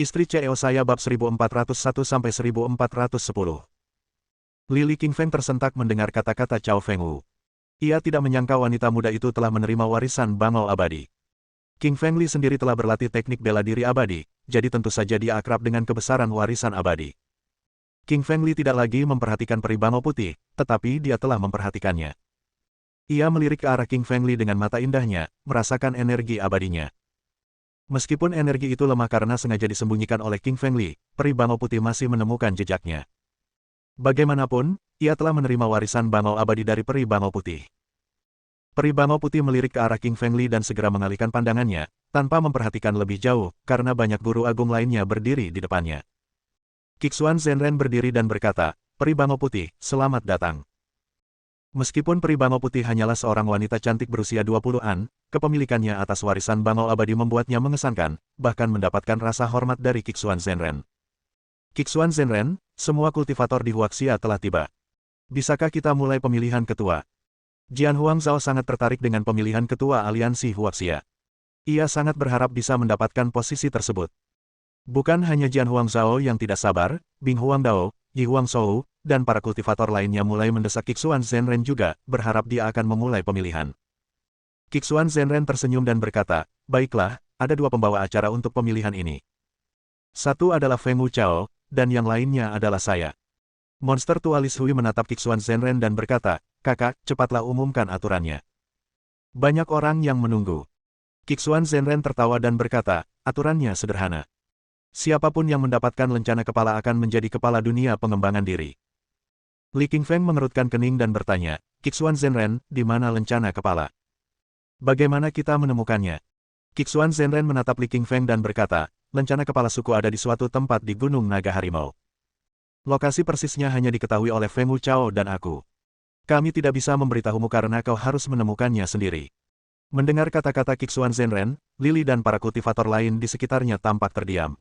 Istri CEO saya bab 1401-1410. Lili Qingfeng tersentak mendengar kata-kata Cao Fengwu. Ia tidak menyangka wanita muda itu telah menerima warisan bangau abadi. Qingfeng Li sendiri telah berlatih teknik bela diri abadi, jadi tentu saja dia akrab dengan kebesaran warisan abadi. Qingfeng Li tidak lagi memperhatikan peri bangau putih, tetapi dia telah memperhatikannya. Ia melirik ke arah Qingfeng Li dengan mata indahnya, merasakan energi abadinya. Meskipun energi itu lemah karena sengaja disembunyikan oleh Qingfeng Li, peri bangau putih masih menemukan jejaknya. Bagaimanapun, ia telah menerima warisan bangau abadi dari peri bangau putih. Peri bangau putih melirik ke arah Qingfeng Li dan segera mengalihkan pandangannya, tanpa memperhatikan lebih jauh, karena banyak guru agung lainnya berdiri di depannya. Qixuan Zhenren berdiri dan berkata, "Peri bangau putih, selamat datang." Meskipun peri bangau putih hanyalah seorang wanita cantik berusia 20-an, kepemilikannya atas warisan bangau abadi membuatnya mengesankan, bahkan mendapatkan rasa hormat dari Qixuan Zhenren. "Qixuan Zhenren, semua kultivator di Huaxia telah tiba. Bisakah kita mulai pemilihan ketua?" Jian Huangzhao sangat tertarik dengan pemilihan ketua aliansi Huaxia. Ia sangat berharap bisa mendapatkan posisi tersebut. Bukan hanya Jian Huangzhao yang tidak sabar, Bing Huangdao, Yi Huangshou, dan para kultivator lainnya mulai mendesak Qixuan Zhenren juga, berharap dia akan memulai pemilihan. Qixuan Zhenren tersenyum dan berkata, "Baiklah, ada dua pembawa acara untuk pemilihan ini. Satu adalah Feng Wuchao, dan yang lainnya adalah saya." Monster tua Li Shui menatap Qixuan Zhenren dan berkata, "Kakak, cepatlah umumkan aturannya." Banyak orang yang menunggu. Qixuan Zhenren tertawa dan berkata, "Aturannya sederhana. Siapapun yang mendapatkan lencana kepala akan menjadi kepala dunia pengembangan diri." Li Qingfeng mengerutkan kening dan bertanya, "Qixuan Zhenren, di mana lencana kepala? Bagaimana kita menemukannya?" Qixuan Zhenren menatap Li Qingfeng dan berkata, "Lencana kepala suku ada di suatu tempat di Gunung Naga Harimau. Lokasi persisnya hanya diketahui oleh Feng Wuchao dan aku. Kami tidak bisa memberitahumu karena kau harus menemukannya sendiri." Mendengar kata-kata Qixuan Zhenren, Lili dan para kultivator lain di sekitarnya tampak terdiam.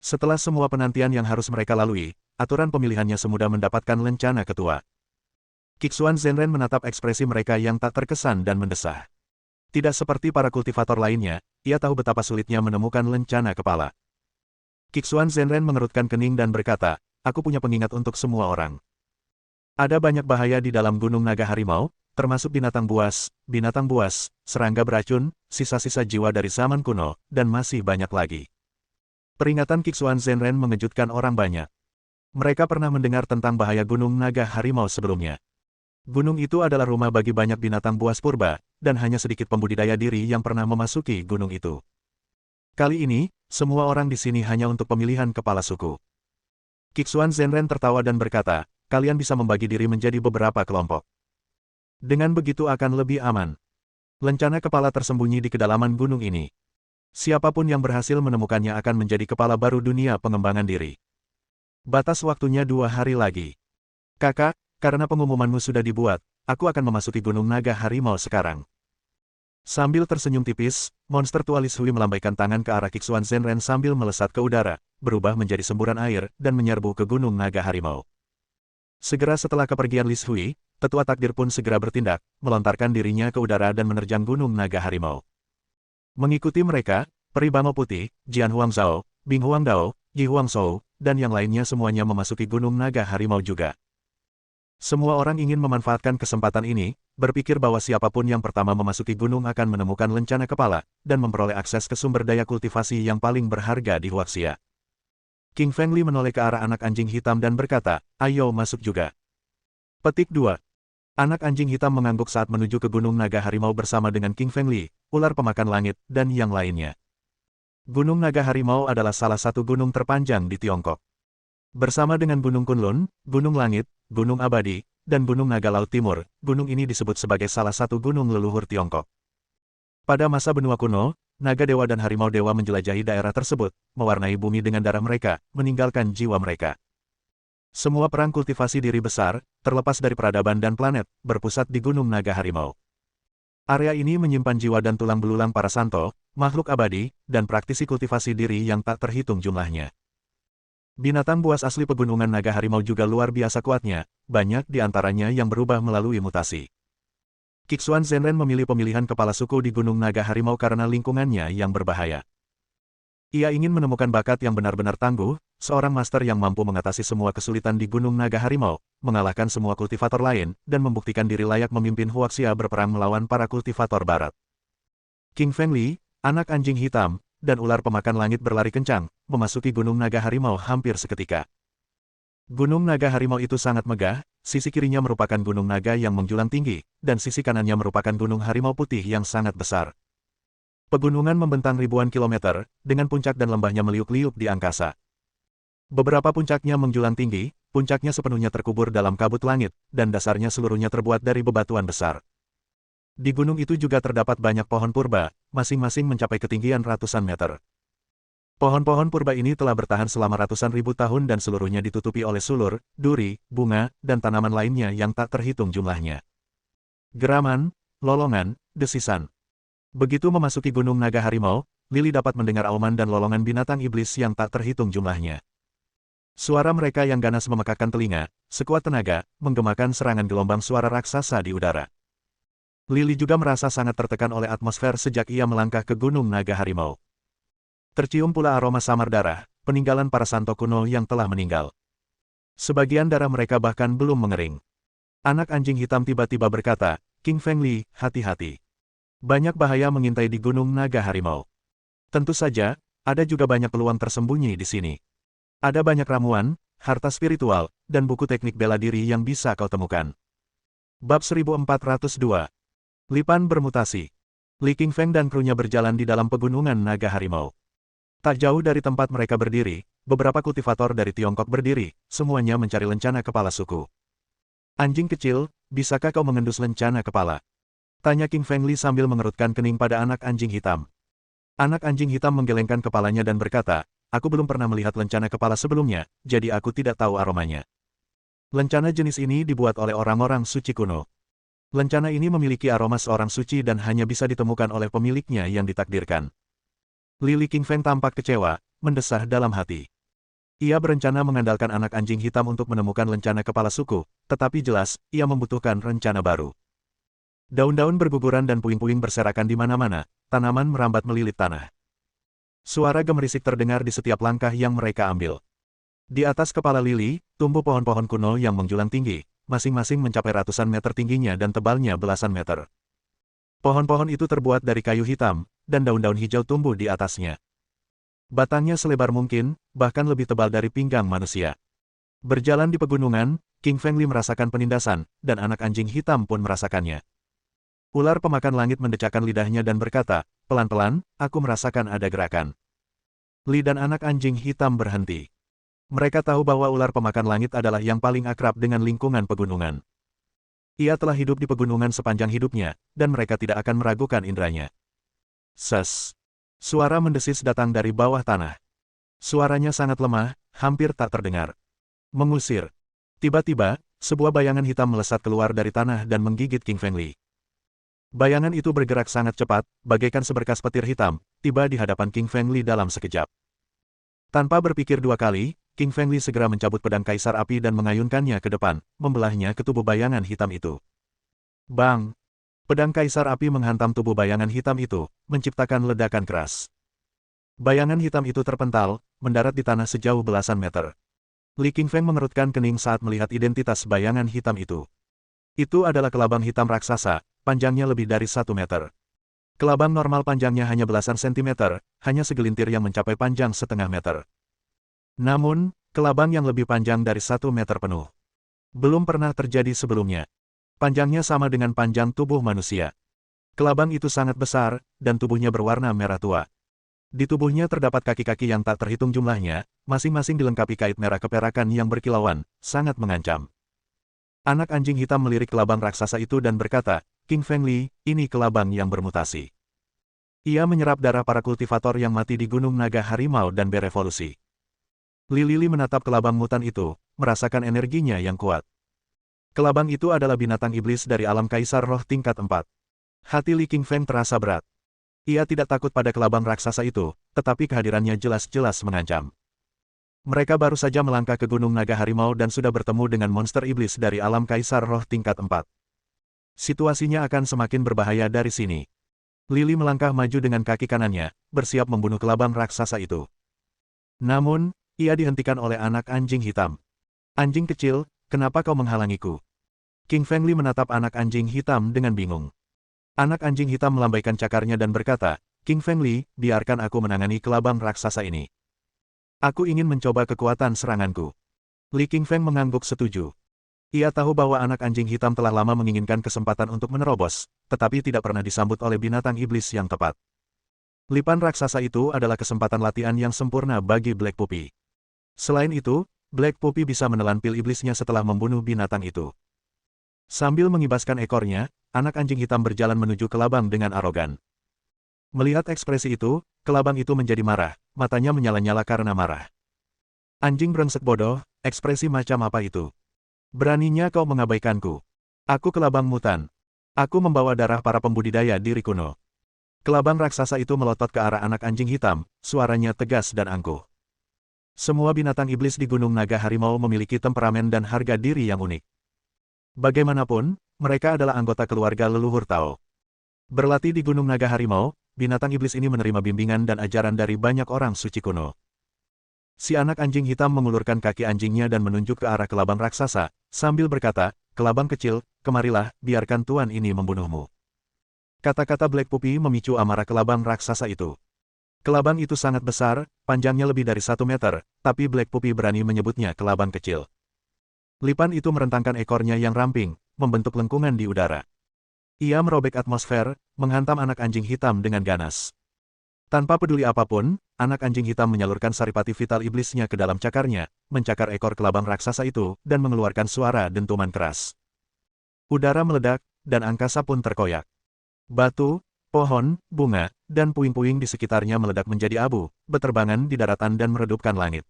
Setelah semua penantian yang harus mereka lalui, aturan pemilihannya semudah mendapatkan lencana ketua. Qixuan Zhenren menatap ekspresi mereka yang tak terkesan dan mendesah. Tidak seperti para kultivator lainnya, ia tahu betapa sulitnya menemukan lencana kepala. Qixuan Zhenren mengerutkan kening dan berkata, "Aku punya pengingat untuk semua orang. Ada banyak bahaya di dalam Gunung Naga Harimau, termasuk binatang buas, serangga beracun, sisa-sisa jiwa dari zaman kuno, dan masih banyak lagi." Peringatan Qixuan Zhenren mengejutkan orang banyak. Mereka pernah mendengar tentang bahaya Gunung Naga Harimau sebelumnya. Gunung itu adalah rumah bagi banyak binatang buas purba, dan hanya sedikit pembudidaya diri yang pernah memasuki gunung itu. Kali ini, semua orang di sini hanya untuk pemilihan kepala suku. Qixuan Zhenren tertawa dan berkata, "Kalian bisa membagi diri menjadi beberapa kelompok. Dengan begitu akan lebih aman. Lencana kepala tersembunyi di kedalaman gunung ini. Siapapun yang berhasil menemukannya akan menjadi kepala baru dunia pengembangan diri. Batas waktunya 2 hari lagi. Kakak, karena pengumumanmu sudah dibuat, aku akan memasuki Gunung Naga Harimau sekarang." Sambil tersenyum tipis, monster tua Li Shui melambaikan tangan ke arah Qixuan Zhenren sambil melesat ke udara, berubah menjadi semburan air, dan menyerbu ke Gunung Naga Harimau. Segera setelah kepergian Li Shui, tetua takdir pun segera bertindak, melontarkan dirinya ke udara dan menerjang Gunung Naga Harimau. Mengikuti mereka, peri bangau putih, Jian Huangzhao, Bing Huangdao, Yi Huangshou, dan yang lainnya semuanya memasuki Gunung Naga Harimau juga. Semua orang ingin memanfaatkan kesempatan ini, berpikir bahwa siapapun yang pertama memasuki gunung akan menemukan lencana kepala, dan memperoleh akses ke sumber daya kultivasi yang paling berharga di Huaxia. Qingfeng Li menoleh ke arah anak anjing hitam dan berkata, "Ayo masuk juga." Petik 2. Anak anjing hitam mengangguk saat menuju ke Gunung Naga Harimau bersama dengan Qingfeng Li, ular pemakan langit, dan yang lainnya. Gunung Naga Harimau adalah salah satu gunung terpanjang di Tiongkok. Bersama dengan Gunung Kunlun, Gunung Langit, Gunung Abadi, dan Gunung Naga Laut Timur, gunung ini disebut sebagai salah satu gunung leluhur Tiongkok. Pada masa benua kuno, naga dewa dan harimau dewa menjelajahi daerah tersebut, mewarnai bumi dengan darah mereka, meninggalkan jiwa mereka. Semua perang kultivasi diri besar, terlepas dari peradaban dan planet, berpusat di Gunung Naga Harimau. Area ini menyimpan jiwa dan tulang belulang para santo, makhluk abadi, dan praktisi kultivasi diri yang tak terhitung jumlahnya. Binatang buas asli pegunungan Naga Harimau juga luar biasa kuatnya, banyak di antaranya yang berubah melalui mutasi. Qixuan Zhenren memilih pemilihan kepala suku di Gunung Naga Harimau karena lingkungannya yang berbahaya. Ia ingin menemukan bakat yang benar-benar tangguh, seorang master yang mampu mengatasi semua kesulitan di Gunung Naga Harimau, mengalahkan semua kultivator lain, dan membuktikan diri layak memimpin Huaxia berperang melawan para kultivator barat. King Fengli, anak anjing hitam, dan ular pemakan langit berlari kencang, memasuki Gunung Naga Harimau hampir seketika. Gunung Naga Harimau itu sangat megah, sisi kirinya merupakan Gunung Naga yang menjulang tinggi, dan sisi kanannya merupakan Gunung Harimau Putih yang sangat besar. Pegunungan membentang ribuan kilometer, dengan puncak dan lembahnya meliuk-liuk di angkasa. Beberapa puncaknya menjulang tinggi, puncaknya sepenuhnya terkubur dalam kabut langit, dan dasarnya seluruhnya terbuat dari bebatuan besar. Di gunung itu juga terdapat banyak pohon purba, masing-masing mencapai ketinggian ratusan meter. Pohon-pohon purba ini telah bertahan selama ratusan ribu tahun dan seluruhnya ditutupi oleh sulur, duri, bunga, dan tanaman lainnya yang tak terhitung jumlahnya. Geraman, lolongan, desisan. Begitu memasuki Gunung Naga Harimau, Lily dapat mendengar auman dan lolongan binatang iblis yang tak terhitung jumlahnya. Suara mereka yang ganas memekakkan telinga, sekuat tenaga, menggemakan serangan gelombang suara raksasa di udara. Lily juga merasa sangat tertekan oleh atmosfer sejak ia melangkah ke Gunung Naga Harimau. Tercium pula aroma samar darah, peninggalan para santo kuno yang telah meninggal. Sebagian darah mereka bahkan belum mengering. Anak anjing hitam tiba-tiba berkata, "King Fengli, hati-hati. Banyak bahaya mengintai di Gunung Naga Harimau." Tentu saja, ada juga banyak peluang tersembunyi di sini. Ada banyak ramuan, harta spiritual, dan buku teknik bela diri yang bisa kau temukan. Bab 1402. Lipan bermutasi. Li Qingfeng dan krunya berjalan di dalam pegunungan Naga Harimau. Tak jauh dari tempat mereka berdiri, beberapa kultivator dari Tiongkok berdiri, semuanya mencari lencana kepala suku. "Anjing kecil, bisakah kau mengendus lencana kepala?" tanya King Fengli sambil mengerutkan kening pada anak anjing hitam. Anak anjing hitam menggelengkan kepalanya dan berkata, "Aku belum pernah melihat lencana kepala sebelumnya, jadi aku tidak tahu aromanya. Lencana jenis ini dibuat oleh orang-orang suci kuno. Lencana ini memiliki aroma seorang suci dan hanya bisa ditemukan oleh pemiliknya yang ditakdirkan." Li Qingfeng tampak kecewa, mendesah dalam hati. Ia berencana mengandalkan anak anjing hitam untuk menemukan lencana kepala suku, tetapi jelas, ia membutuhkan rencana baru. Daun-daun berguguran dan puing-puing berserakan di mana-mana, tanaman merambat melilit tanah. Suara gemerisik terdengar di setiap langkah yang mereka ambil. Di atas kepala Lily, tumbuh pohon-pohon kuno yang menjulang tinggi, masing-masing mencapai ratusan meter tingginya dan tebalnya belasan meter. Pohon-pohon itu terbuat dari kayu hitam, dan daun-daun hijau tumbuh di atasnya. Batangnya selebar mungkin, bahkan lebih tebal dari pinggang manusia. Berjalan di pegunungan, King Fengli merasakan penindasan, dan anak anjing hitam pun merasakannya. Ular pemakan langit mendecakkan lidahnya dan berkata, "Pelan-pelan, aku merasakan ada gerakan." Li dan anak anjing hitam berhenti. Mereka tahu bahwa ular pemakan langit adalah yang paling akrab dengan lingkungan pegunungan. Ia telah hidup di pegunungan sepanjang hidupnya, dan mereka tidak akan meragukan indranya. Ses! Suara mendesis datang dari bawah tanah. Suaranya sangat lemah, hampir tak terdengar. Mengusir. Tiba-tiba, sebuah bayangan hitam melesat keluar dari tanah dan menggigit King Fengli. Bayangan itu bergerak sangat cepat, bagaikan seberkas petir hitam, tiba di hadapan King Fengli dalam sekejap. Tanpa berpikir dua kali, King Fengli segera mencabut pedang kaisar api dan mengayunkannya ke depan, membelahnya ke tubuh bayangan hitam itu. Bang! Pedang kaisar api menghantam tubuh bayangan hitam itu, menciptakan ledakan keras. Bayangan hitam itu terpental, mendarat di tanah sejauh belasan meter. Li Qingfeng mengerutkan kening saat melihat identitas bayangan hitam itu. Itu adalah kelabang hitam raksasa, panjangnya lebih dari 1 meter. Kelabang normal panjangnya hanya belasan sentimeter, hanya segelintir yang mencapai panjang setengah meter. Namun, kelabang yang lebih panjang dari 1 meter penuh. Belum pernah terjadi sebelumnya. Panjangnya sama dengan panjang tubuh manusia. Kelabang itu sangat besar, dan tubuhnya berwarna merah tua. Di tubuhnya terdapat kaki-kaki yang tak terhitung jumlahnya, masing-masing dilengkapi kait merah keperakan yang berkilauan, sangat mengancam. Anak anjing hitam melirik kelabang raksasa itu dan berkata, "King Fengli, ini kelabang yang bermutasi." Ia menyerap darah para kultivator yang mati di Gunung Naga Harimau dan berevolusi. Li menatap kelabang mutan itu, merasakan energinya yang kuat. Kelabang itu adalah binatang iblis dari alam kaisar roh tingkat 4. Hati Li Qingfeng terasa berat. Ia tidak takut pada kelabang raksasa itu, tetapi kehadirannya jelas-jelas mengancam. Mereka baru saja melangkah ke Gunung Naga Harimau dan sudah bertemu dengan monster iblis dari alam kaisar roh tingkat 4. Situasinya akan semakin berbahaya dari sini. Lily melangkah maju dengan kaki kanannya, bersiap membunuh kelabang raksasa itu. Namun, ia dihentikan oleh anak anjing hitam. Anjing kecil, kenapa kau menghalangiku? King Fengli menatap anak anjing hitam dengan bingung. Anak anjing hitam melambaikan cakarnya dan berkata, King Fengli, biarkan aku menangani kelabang raksasa ini. Aku ingin mencoba kekuatan seranganku. Li Qingfeng mengangguk setuju. Ia tahu bahwa anak anjing hitam telah lama menginginkan kesempatan untuk menerobos, tetapi tidak pernah disambut oleh binatang iblis yang tepat. Lipan raksasa itu adalah kesempatan latihan yang sempurna bagi Black Puppy. Selain itu, Black Puppy bisa menelan pil iblisnya setelah membunuh binatang itu. Sambil mengibaskan ekornya, anak anjing hitam berjalan menuju kelabang dengan arogan. Melihat ekspresi itu, kelabang itu menjadi marah, matanya menyala-nyala karena marah. Anjing brengsek bodoh, ekspresi macam apa itu? Beraninya kau mengabaikanku. Aku kelabang mutan. Aku membawa darah para pembudidaya diri kuno. Kelabang raksasa itu melotot ke arah anak anjing hitam, suaranya tegas dan angkuh. Semua binatang iblis di Gunung Naga Harimau memiliki temperamen dan harga diri yang unik. Bagaimanapun, mereka adalah anggota keluarga leluhur Tao. Berlatih di Gunung Naga Harimau, binatang iblis ini menerima bimbingan dan ajaran dari banyak orang suci kuno. Si anak anjing hitam mengulurkan kaki anjingnya dan menunjuk ke arah kelabang raksasa, sambil berkata, kelabang kecil, kemarilah, biarkan tuan ini membunuhmu. Kata-kata Black Puppy memicu amarah kelabang raksasa itu. Kelabang itu sangat besar, panjangnya lebih dari 1 meter, tapi Black Puppy berani menyebutnya kelabang kecil. Lipan itu merentangkan ekornya yang ramping, membentuk lengkungan di udara. Ia merobek atmosfer, menghantam anak anjing hitam dengan ganas. Tanpa peduli apapun, anak anjing hitam menyalurkan saripati vital iblisnya ke dalam cakarnya, mencakar ekor kelabang raksasa itu, dan mengeluarkan suara dentuman keras. Udara meledak, dan angkasa pun terkoyak. Batu, pohon, bunga, dan puing-puing di sekitarnya meledak menjadi abu, beterbangan di daratan dan meredupkan langit.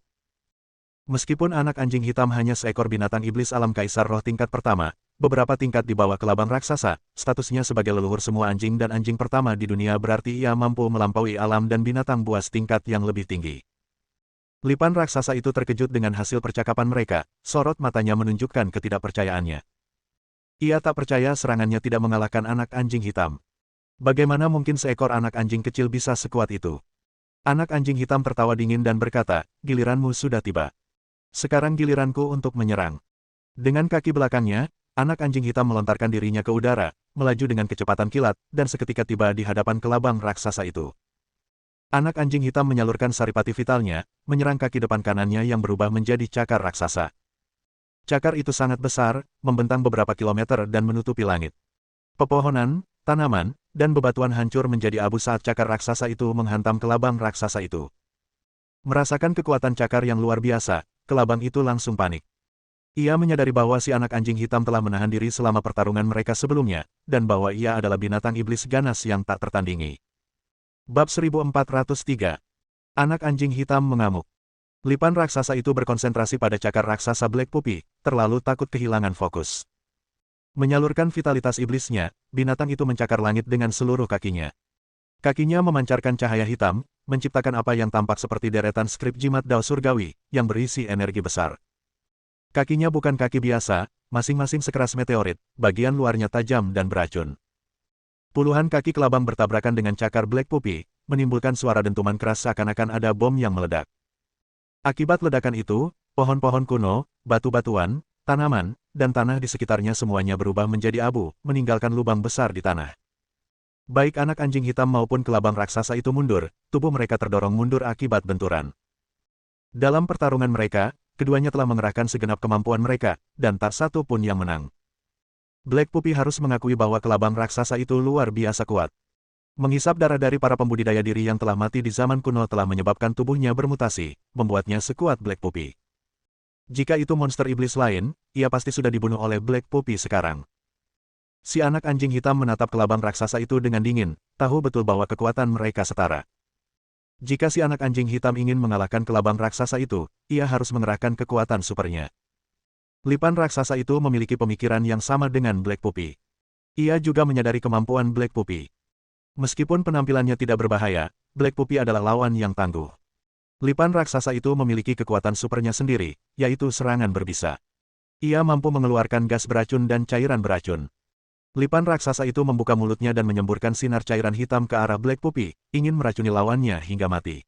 Meskipun anak anjing hitam hanya seekor binatang iblis alam kaisar roh tingkat pertama, beberapa tingkat di bawah kelabang raksasa, statusnya sebagai leluhur semua anjing dan anjing pertama di dunia berarti ia mampu melampaui alam dan binatang buas tingkat yang lebih tinggi. Lipan raksasa itu terkejut dengan hasil percakapan mereka, sorot matanya menunjukkan ketidakpercayaannya. Ia tak percaya serangannya tidak mengalahkan anak anjing hitam. Bagaimana mungkin seekor anak anjing kecil bisa sekuat itu? Anak anjing hitam tertawa dingin dan berkata, giliranmu sudah tiba. Sekarang giliranku untuk menyerang. Dengan kaki belakangnya, anak anjing hitam melontarkan dirinya ke udara, melaju dengan kecepatan kilat, dan seketika tiba di hadapan kelabang raksasa itu. Anak anjing hitam menyalurkan saripati vitalnya, menyerang kaki depan kanannya yang berubah menjadi cakar raksasa. Cakar itu sangat besar, membentang beberapa kilometer dan menutupi langit. Pepohonan, tanaman, dan bebatuan hancur menjadi abu saat cakar raksasa itu menghantam kelabang raksasa itu. Merasakan kekuatan cakar yang luar biasa, kelabang itu langsung panik. Ia menyadari bahwa si anak anjing hitam telah menahan diri selama pertarungan mereka sebelumnya, dan bahwa ia adalah binatang iblis ganas yang tak tertandingi. Bab 1403. Anak anjing hitam mengamuk. Lipan raksasa itu berkonsentrasi pada cakar raksasa Black Puppy, terlalu takut kehilangan fokus. Menyalurkan vitalitas iblisnya, binatang itu mencakar langit dengan seluruh kakinya. Kakinya memancarkan cahaya hitam, menciptakan apa yang tampak seperti deretan skrip jimat Dao Surgawi, yang berisi energi besar. Kakinya bukan kaki biasa, masing-masing sekeras meteorit, bagian luarnya tajam dan beracun. Puluhan kaki kelabang bertabrakan dengan cakar Black Puppy, menimbulkan suara dentuman keras seakan-akan ada bom yang meledak. Akibat ledakan itu, pohon-pohon kuno, batu-batuan, tanaman, dan tanah di sekitarnya semuanya berubah menjadi abu, meninggalkan lubang besar di tanah. Baik anak anjing hitam maupun kelabang raksasa itu mundur, tubuh mereka terdorong mundur akibat benturan. Dalam pertarungan mereka, keduanya telah mengerahkan segenap kemampuan mereka, dan tak satu pun yang menang. Black Puppy harus mengakui bahwa kelabang raksasa itu luar biasa kuat. Menghisap darah dari para pembudidaya diri yang telah mati di zaman kuno telah menyebabkan tubuhnya bermutasi, membuatnya sekuat Black Puppy. Jika itu monster iblis lain, ia pasti sudah dibunuh oleh Black Puppy sekarang. Si anak anjing hitam menatap kelabang raksasa itu dengan dingin, tahu betul bahwa kekuatan mereka setara. Jika si anak anjing hitam ingin mengalahkan kelabang raksasa itu, ia harus mengerahkan kekuatan supernya. Lipan raksasa itu memiliki pemikiran yang sama dengan Black Puppy. Ia juga menyadari kemampuan Black Puppy. Meskipun penampilannya tidak berbahaya, Black Puppy adalah lawan yang tangguh. Lipan raksasa itu memiliki kekuatan supernya sendiri, yaitu serangan berbisa. Ia mampu mengeluarkan gas beracun dan cairan beracun. Lipan raksasa itu membuka mulutnya dan menyemburkan sinar cairan hitam ke arah Black Puppy, ingin meracuni lawannya hingga mati.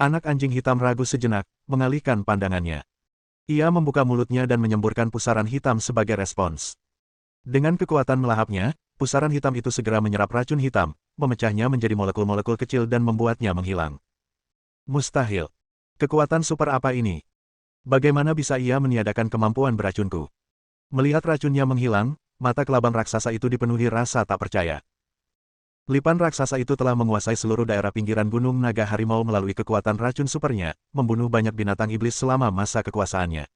Anak anjing hitam ragu sejenak, mengalihkan pandangannya. Ia membuka mulutnya dan menyemburkan pusaran hitam sebagai respons. Dengan kekuatan melahapnya, pusaran hitam itu segera menyerap racun hitam, memecahnya menjadi molekul-molekul kecil dan membuatnya menghilang. Mustahil. Kekuatan super apa ini? Bagaimana bisa ia meniadakan kemampuan beracunku? Melihat racunnya menghilang, mata kelabang raksasa itu dipenuhi rasa tak percaya. Lipan raksasa itu telah menguasai seluruh daerah pinggiran Gunung Naga Harimau melalui kekuatan racun supernya, membunuh banyak binatang iblis selama masa kekuasaannya.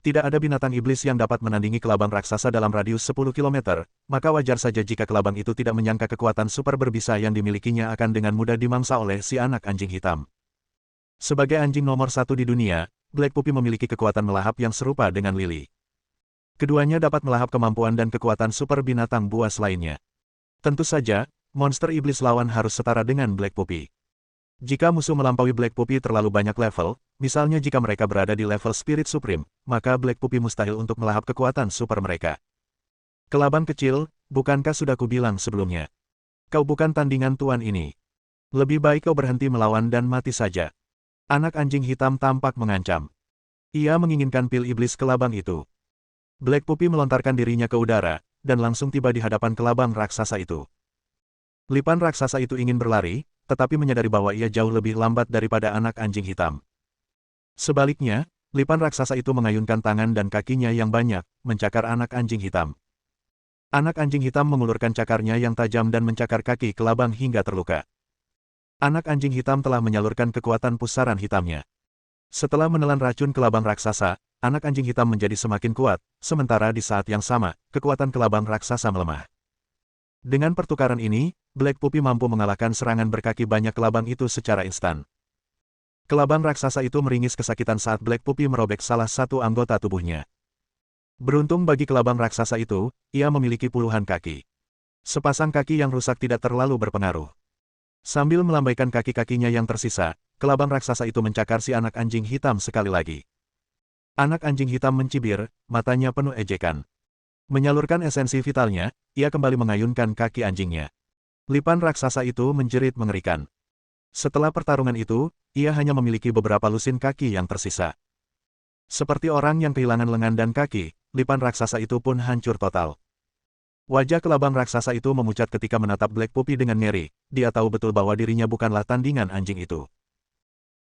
Tidak ada binatang iblis yang dapat menandingi kelabang raksasa dalam radius 10 km, maka wajar saja jika kelabang itu tidak menyangka kekuatan super berbisa yang dimilikinya akan dengan mudah dimangsa oleh si anak anjing hitam. Sebagai anjing nomor 1 di dunia, Black Puppy memiliki kekuatan melahap yang serupa dengan Lily. Keduanya dapat melahap kemampuan dan kekuatan super binatang buas lainnya. Tentu saja, monster iblis lawan harus setara dengan Black Puppy. Jika musuh melampaui Black Puppy terlalu banyak level, misalnya jika mereka berada di level Spirit Supreme, maka Black Puppy mustahil untuk melahap kekuatan super mereka. Kelabang kecil, bukankah sudah kubilang sebelumnya? Kau bukan tandingan tuan ini. Lebih baik kau berhenti melawan dan mati saja. Anak anjing hitam tampak mengancam. Ia menginginkan pil iblis kelabang itu. Black Puppy melontarkan dirinya ke udara, dan langsung tiba di hadapan kelabang raksasa itu. Lipan raksasa itu ingin berlari, tetapi menyadari bahwa ia jauh lebih lambat daripada anak anjing hitam. Sebaliknya, Lipan raksasa itu mengayunkan tangan dan kakinya yang banyak, mencakar anak anjing hitam. Anak anjing hitam mengulurkan cakarnya yang tajam dan mencakar kaki kelabang hingga terluka. Anak anjing hitam telah menyalurkan kekuatan pusaran hitamnya. Setelah menelan racun kelabang raksasa, anak anjing hitam menjadi semakin kuat, sementara di saat yang sama, kekuatan kelabang raksasa melemah. Dengan pertukaran ini, Black Puppy mampu mengalahkan serangan berkaki banyak kelabang itu secara instan. Kelabang raksasa itu meringis kesakitan saat Black Puppy merobek salah satu anggota tubuhnya. Beruntung bagi kelabang raksasa itu, ia memiliki puluhan kaki. Sepasang kaki yang rusak tidak terlalu berpengaruh. Sambil melambaikan kaki-kakinya yang tersisa, kelabang raksasa itu mencakar si anak anjing hitam sekali lagi. Anak anjing hitam mencibir, matanya penuh ejekan. Menyalurkan esensi vitalnya, ia kembali mengayunkan kaki anjingnya. Lipan raksasa itu menjerit mengerikan. Setelah pertarungan itu, ia hanya memiliki beberapa lusin kaki yang tersisa. Seperti orang yang kehilangan lengan dan kaki, lipan raksasa itu pun hancur total. Wajah kelabang raksasa itu memucat ketika menatap Black Puppy dengan ngeri, dia tahu betul bahwa dirinya bukanlah tandingan anjing itu.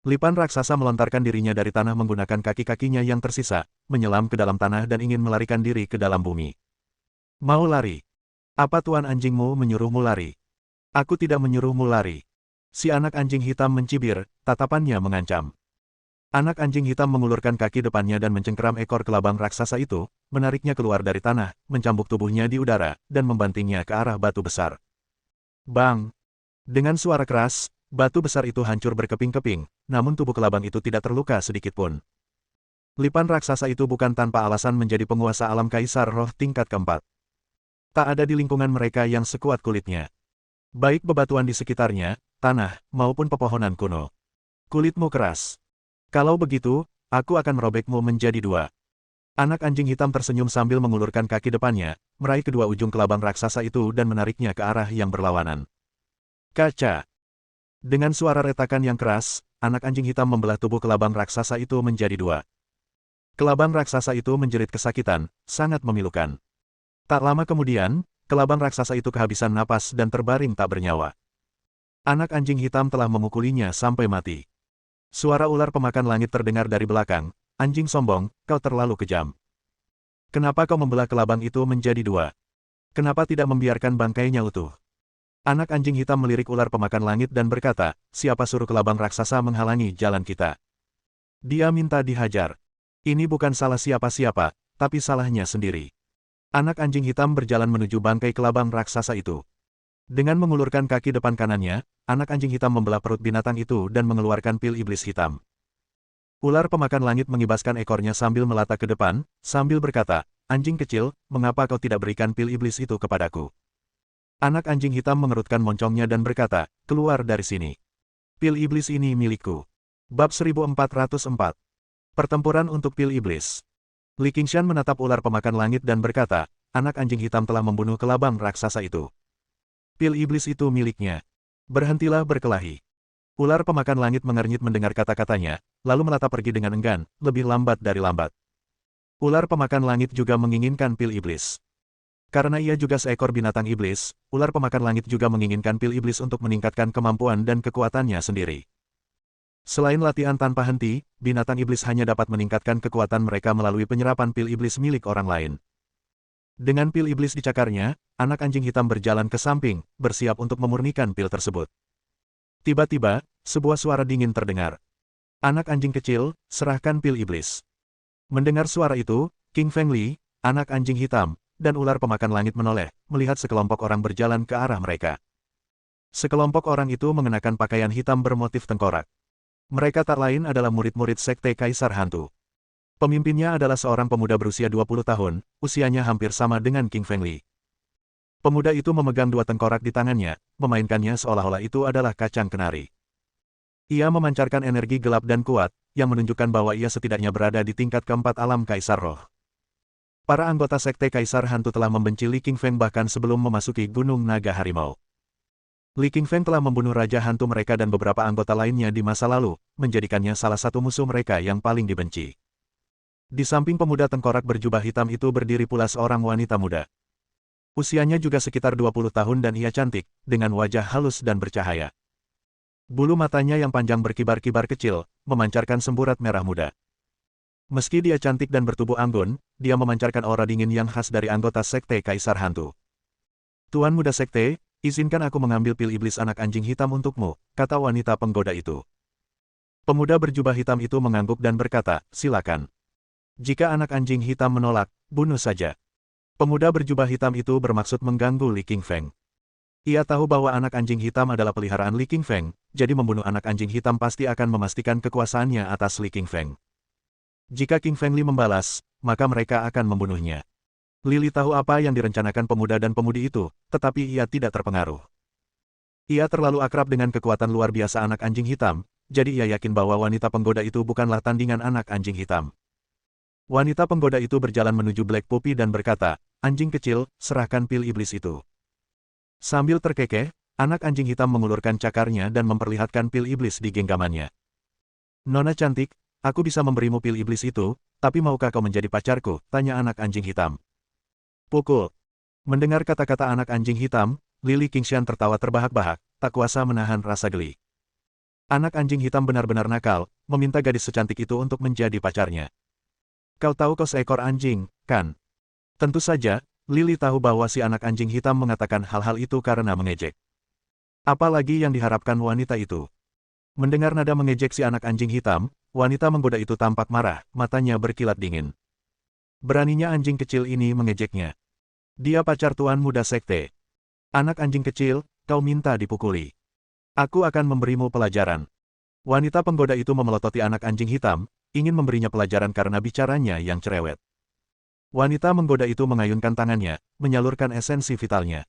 Lipan raksasa melontarkan dirinya dari tanah menggunakan kaki-kakinya yang tersisa, menyelam ke dalam tanah dan ingin melarikan diri ke dalam bumi. Mau lari? Apa tuan anjingmu menyuruhmu lari? Aku tidak menyuruhmu lari. Si anak anjing hitam mencibir, tatapannya mengancam. Anak anjing hitam mengulurkan kaki depannya dan mencengkeram ekor kelabang raksasa itu, menariknya keluar dari tanah, mencambuk tubuhnya di udara, dan membantingnya ke arah batu besar. Bang! Dengan suara keras, batu besar itu hancur berkeping-keping, namun tubuh kelabang itu tidak terluka sedikitpun. Lipan raksasa itu bukan tanpa alasan menjadi penguasa alam kaisar roh tingkat keempat. Tak ada di lingkungan mereka yang sekuat kulitnya. Baik bebatuan di sekitarnya, tanah, maupun pepohonan kuno. Kulitmu keras. Kalau begitu, aku akan merobekmu menjadi dua. Anak anjing hitam tersenyum sambil mengulurkan kaki depannya, meraih kedua ujung kelabang raksasa itu dan menariknya ke arah yang berlawanan. Kaca! Dengan suara retakan yang keras, anak anjing hitam membelah tubuh kelabang raksasa itu menjadi dua. Kelabang raksasa itu menjerit kesakitan, sangat memilukan. Tak lama kemudian, kelabang raksasa itu kehabisan napas dan terbaring tak bernyawa. Anak anjing hitam telah memukulinya sampai mati. Suara ular pemakan langit terdengar dari belakang. Anjing sombong, kau terlalu kejam. Kenapa kau membelah kelabang itu menjadi dua? Kenapa tidak membiarkan bangkainya utuh? Anak anjing hitam melirik ular pemakan langit dan berkata, siapa suruh kelabang raksasa menghalangi jalan kita? Dia minta dihajar. Ini bukan salah siapa-siapa, tapi salahnya sendiri. Anak anjing hitam berjalan menuju bangkai kelabang raksasa itu. Dengan mengulurkan kaki depan kanannya, anak anjing hitam membelah perut binatang itu dan mengeluarkan pil iblis hitam. Ular pemakan langit mengibaskan ekornya sambil melata ke depan, sambil berkata, anjing kecil, mengapa kau tidak berikan pil iblis itu kepadaku? Anak anjing hitam mengerutkan moncongnya dan berkata, keluar dari sini. Pil iblis ini milikku. Bab 1404. Pertempuran untuk pil iblis. Li Qingshan menatap ular pemakan langit dan berkata, anak anjing hitam telah membunuh kelabang raksasa itu. Pil iblis itu miliknya. Berhentilah berkelahi. Ular pemakan langit mengernyit mendengar kata-katanya, lalu melata pergi dengan enggan, lebih lambat dari lambat. Ular pemakan langit juga menginginkan pil iblis. Karena ia juga seekor binatang iblis, ular pemakan langit juga menginginkan pil iblis untuk meningkatkan kemampuan dan kekuatannya sendiri. Selain latihan tanpa henti, binatang iblis hanya dapat meningkatkan kekuatan mereka melalui penyerapan pil iblis milik orang lain. Dengan pil iblis dicakarnya, anak anjing hitam berjalan ke samping, bersiap untuk memurnikan pil tersebut. Tiba-tiba, sebuah suara dingin terdengar. Anak anjing kecil, serahkan pil iblis. Mendengar suara itu, King Feng Li, anak anjing hitam, dan ular pemakan langit menoleh, melihat sekelompok orang berjalan ke arah mereka. Sekelompok orang itu mengenakan pakaian hitam bermotif tengkorak. Mereka tak lain adalah murid-murid Sekte Kaisar Hantu. Pemimpinnya adalah seorang pemuda berusia 20 tahun, usianya hampir sama dengan King Feng Li. Pemuda itu memegang dua tengkorak di tangannya, memainkannya seolah-olah itu adalah kacang kenari. Ia memancarkan energi gelap dan kuat, yang menunjukkan bahwa ia setidaknya berada di tingkat keempat alam Kaisar Roh. Para anggota Sekte Kaisar Hantu telah membenci Li Qingfeng bahkan sebelum memasuki Gunung Naga Harimau. Li Qingfeng telah membunuh Raja Hantu mereka dan beberapa anggota lainnya di masa lalu, menjadikannya salah satu musuh mereka yang paling dibenci. Di samping pemuda tengkorak berjubah hitam itu berdiri pula seorang wanita muda. Usianya juga sekitar 20 tahun dan ia cantik, dengan wajah halus dan bercahaya. Bulu matanya yang panjang berkibar-kibar kecil, memancarkan semburat merah muda. Meski dia cantik dan bertubuh anggun, dia memancarkan aura dingin yang khas dari anggota Sekte Kaisar Hantu. Tuan Muda Sekte, izinkan aku mengambil pil iblis anak anjing hitam untukmu, kata wanita penggoda itu. Pemuda berjubah hitam itu mengangguk dan berkata, silakan. Jika anak anjing hitam menolak, bunuh saja. Pemuda berjubah hitam itu bermaksud mengganggu Li Qingfeng. Ia tahu bahwa anak anjing hitam adalah peliharaan Li Qingfeng, jadi membunuh anak anjing hitam pasti akan memastikan kekuasaannya atas Li Qingfeng. Jika King Feng Li membalas, maka mereka akan membunuhnya. Lili tahu apa yang direncanakan pemuda dan pemudi itu, tetapi ia tidak terpengaruh. Ia terlalu akrab dengan kekuatan luar biasa anak anjing hitam, jadi ia yakin bahwa wanita penggoda itu bukanlah tandingan anak anjing hitam. Wanita penggoda itu berjalan menuju Black Puppy dan berkata, anjing kecil, serahkan pil iblis itu. Sambil terkekeh, anak anjing hitam mengulurkan cakarnya dan memperlihatkan pil iblis di genggamannya. Nona cantik, aku bisa memberimu pil iblis itu, tapi maukah kau menjadi pacarku? Tanya anak anjing hitam. Pukul. Mendengar kata-kata anak anjing hitam, Lili Qingshan tertawa terbahak-bahak, tak kuasa menahan rasa geli. Anak anjing hitam benar-benar nakal, meminta gadis secantik itu untuk menjadi pacarnya. Kau tahu kau seekor anjing, kan? Tentu saja, Lili tahu bahwa si anak anjing hitam mengatakan hal-hal itu karena mengejek. Apalagi yang diharapkan wanita itu. Mendengar nada mengejek si anak anjing hitam, wanita menggoda itu tampak marah, matanya berkilat dingin. Beraninya anjing kecil ini mengejeknya. Dia pacar tuan muda sekte. Anak anjing kecil, kau minta dipukuli. Aku akan memberimu pelajaran. Wanita penggoda itu memelototi anak anjing hitam, ingin memberinya pelajaran karena bicaranya yang cerewet. Wanita menggoda itu mengayunkan tangannya, menyalurkan esensi vitalnya.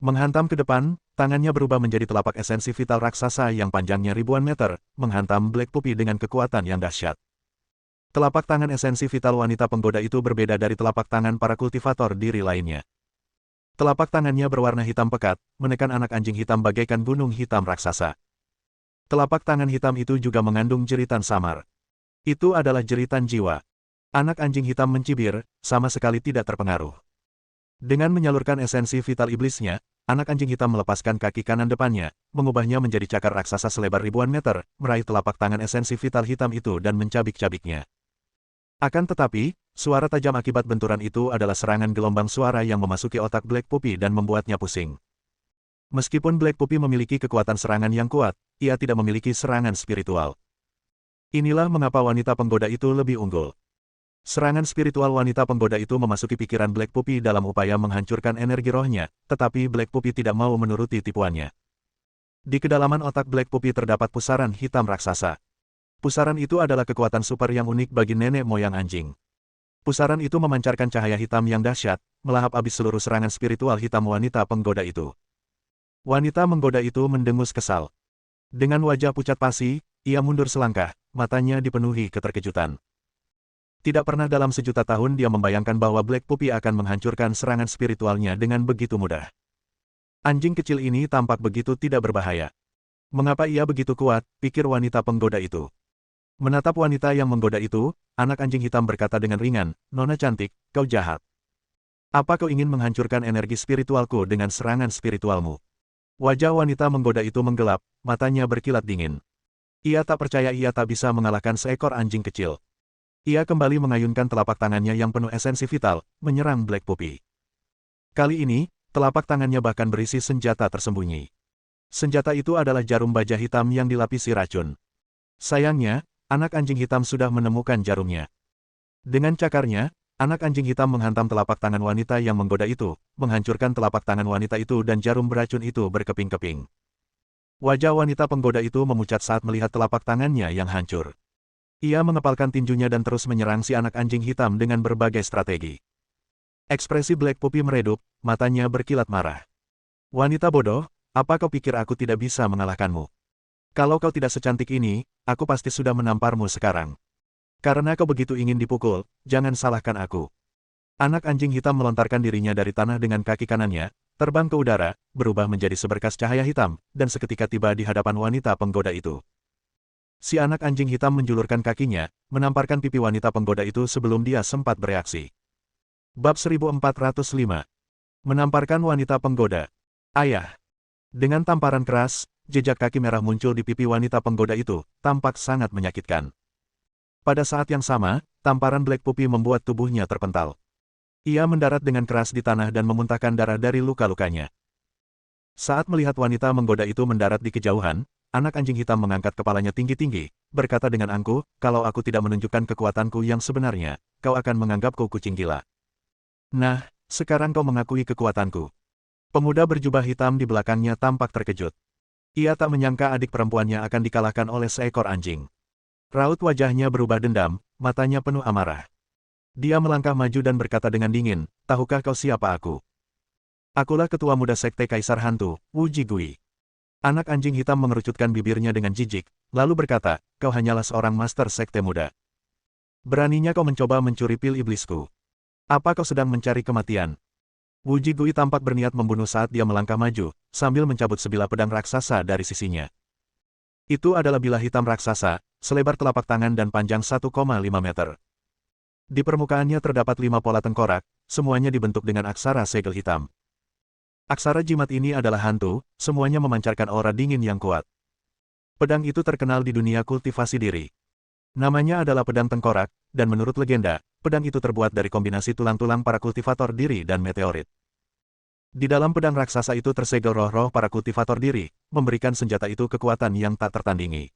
Menghantam ke depan, tangannya berubah menjadi telapak esensi vital raksasa yang panjangnya ribuan meter, menghantam Black Puppy dengan kekuatan yang dahsyat. Telapak tangan esensi vital wanita penggoda itu berbeda dari telapak tangan para kultivator diri lainnya. Telapak tangannya berwarna hitam pekat, menekan anak anjing hitam bagaikan gunung hitam raksasa. Telapak tangan hitam itu juga mengandung jeritan samar. Itu adalah jeritan jiwa. Anak anjing hitam mencibir, sama sekali tidak terpengaruh. Dengan menyalurkan esensi vital iblisnya, anak anjing hitam melepaskan kaki kanan depannya, mengubahnya menjadi cakar raksasa selebar ribuan meter, meraih telapak tangan esensi vital hitam itu dan mencabik-cabiknya. Akan tetapi, suara tajam akibat benturan itu adalah serangan gelombang suara yang memasuki otak Black Puppy dan membuatnya pusing. Meskipun Black Puppy memiliki kekuatan serangan yang kuat, ia tidak memiliki serangan spiritual. Inilah mengapa wanita penggoda itu lebih unggul. Serangan spiritual wanita penggoda itu memasuki pikiran Black Puppy dalam upaya menghancurkan energi rohnya, tetapi Black Puppy tidak mau menuruti tipuannya. Di kedalaman otak Black Puppy terdapat pusaran hitam raksasa. Pusaran itu adalah kekuatan super yang unik bagi nenek moyang anjing. Pusaran itu memancarkan cahaya hitam yang dahsyat, melahap habis seluruh serangan spiritual hitam wanita penggoda itu. Wanita menggoda itu mendengus kesal. Dengan wajah pucat pasi, ia mundur selangkah, matanya dipenuhi keterkejutan. Tidak pernah dalam sejuta tahun dia membayangkan bahwa Black Puppy akan menghancurkan serangan spiritualnya dengan begitu mudah. Anjing kecil ini tampak begitu tidak berbahaya. Mengapa ia begitu kuat, pikir wanita penggoda itu. Menatap wanita yang menggoda itu, anak anjing hitam berkata dengan ringan, "Nona cantik, kau jahat. Apa kau ingin menghancurkan energi spiritualku dengan serangan spiritualmu?" Wajah wanita menggoda itu menggelap, matanya berkilat dingin. Ia tak percaya ia tak bisa mengalahkan seekor anjing kecil. Ia kembali mengayunkan telapak tangannya yang penuh esensi vital, menyerang Black Puppy. Kali ini, telapak tangannya bahkan berisi senjata tersembunyi. Senjata itu adalah jarum baja hitam yang dilapisi racun. Sayangnya, anak anjing hitam sudah menemukan jarumnya. Dengan cakarnya, anak anjing hitam menghantam telapak tangan wanita yang menggoda itu, menghancurkan telapak tangan wanita itu dan jarum beracun itu berkeping-keping. Wajah wanita penggoda itu memucat saat melihat telapak tangannya yang hancur. Ia mengepalkan tinjunya dan terus menyerang si anak anjing hitam dengan berbagai strategi. Ekspresi Black Puppy meredup, matanya berkilat marah. "Wanita bodoh, apa kau pikir aku tidak bisa mengalahkanmu? Kalau kau tidak secantik ini, aku pasti sudah menamparmu sekarang. Karena kau begitu ingin dipukul, jangan salahkan aku." Anak anjing hitam melontarkan dirinya dari tanah dengan kaki kanannya, terbang ke udara, berubah menjadi seberkas cahaya hitam, dan seketika tiba di hadapan wanita penggoda itu. Si anak anjing hitam menjulurkan kakinya, menamparkan pipi wanita penggoda itu sebelum dia sempat bereaksi. Bab 1405. Menamparkan wanita penggoda. "Ayah." Dengan tamparan keras, jejak kaki merah muncul di pipi wanita penggoda itu, tampak sangat menyakitkan. Pada saat yang sama, tamparan Black Puppy membuat tubuhnya terpental. Ia mendarat dengan keras di tanah dan memuntahkan darah dari luka-lukanya. Saat melihat wanita menggoda itu mendarat di kejauhan, anak anjing hitam mengangkat kepalanya tinggi-tinggi, berkata dengan angkuh, "Kalau aku tidak menunjukkan kekuatanku yang sebenarnya, kau akan menganggapku kucing gila. Nah, sekarang kau mengakui kekuatanku." Pemuda berjubah hitam di belakangnya tampak terkejut. Ia tak menyangka adik perempuannya akan dikalahkan oleh seekor anjing. Raut wajahnya berubah dendam, matanya penuh amarah. Dia melangkah maju dan berkata dengan dingin, "Tahukah kau siapa aku? Akulah ketua muda sekte Kaisar Hantu, Wu Jigui." Anak anjing hitam mengerucutkan bibirnya dengan jijik, lalu berkata, "Kau hanyalah seorang master sekte muda. Beraninya kau mencoba mencuri pil iblisku. Apa kau sedang mencari kematian?" Wu Jigui tampak berniat membunuh saat dia melangkah maju, sambil mencabut sebilah pedang raksasa dari sisinya. Itu adalah bilah hitam raksasa, selebar telapak tangan dan panjang 1,5 meter. Di permukaannya terdapat 5 pola tengkorak, semuanya dibentuk dengan aksara segel hitam. Aksara jimat ini adalah hantu, semuanya memancarkan aura dingin yang kuat. Pedang itu terkenal di dunia kultivasi diri. Namanya adalah pedang tengkorak, dan menurut legenda, pedang itu terbuat dari kombinasi tulang-tulang para kultivator diri dan meteorit. Di dalam pedang raksasa itu tersegel roh-roh para kultivator diri, memberikan senjata itu kekuatan yang tak tertandingi.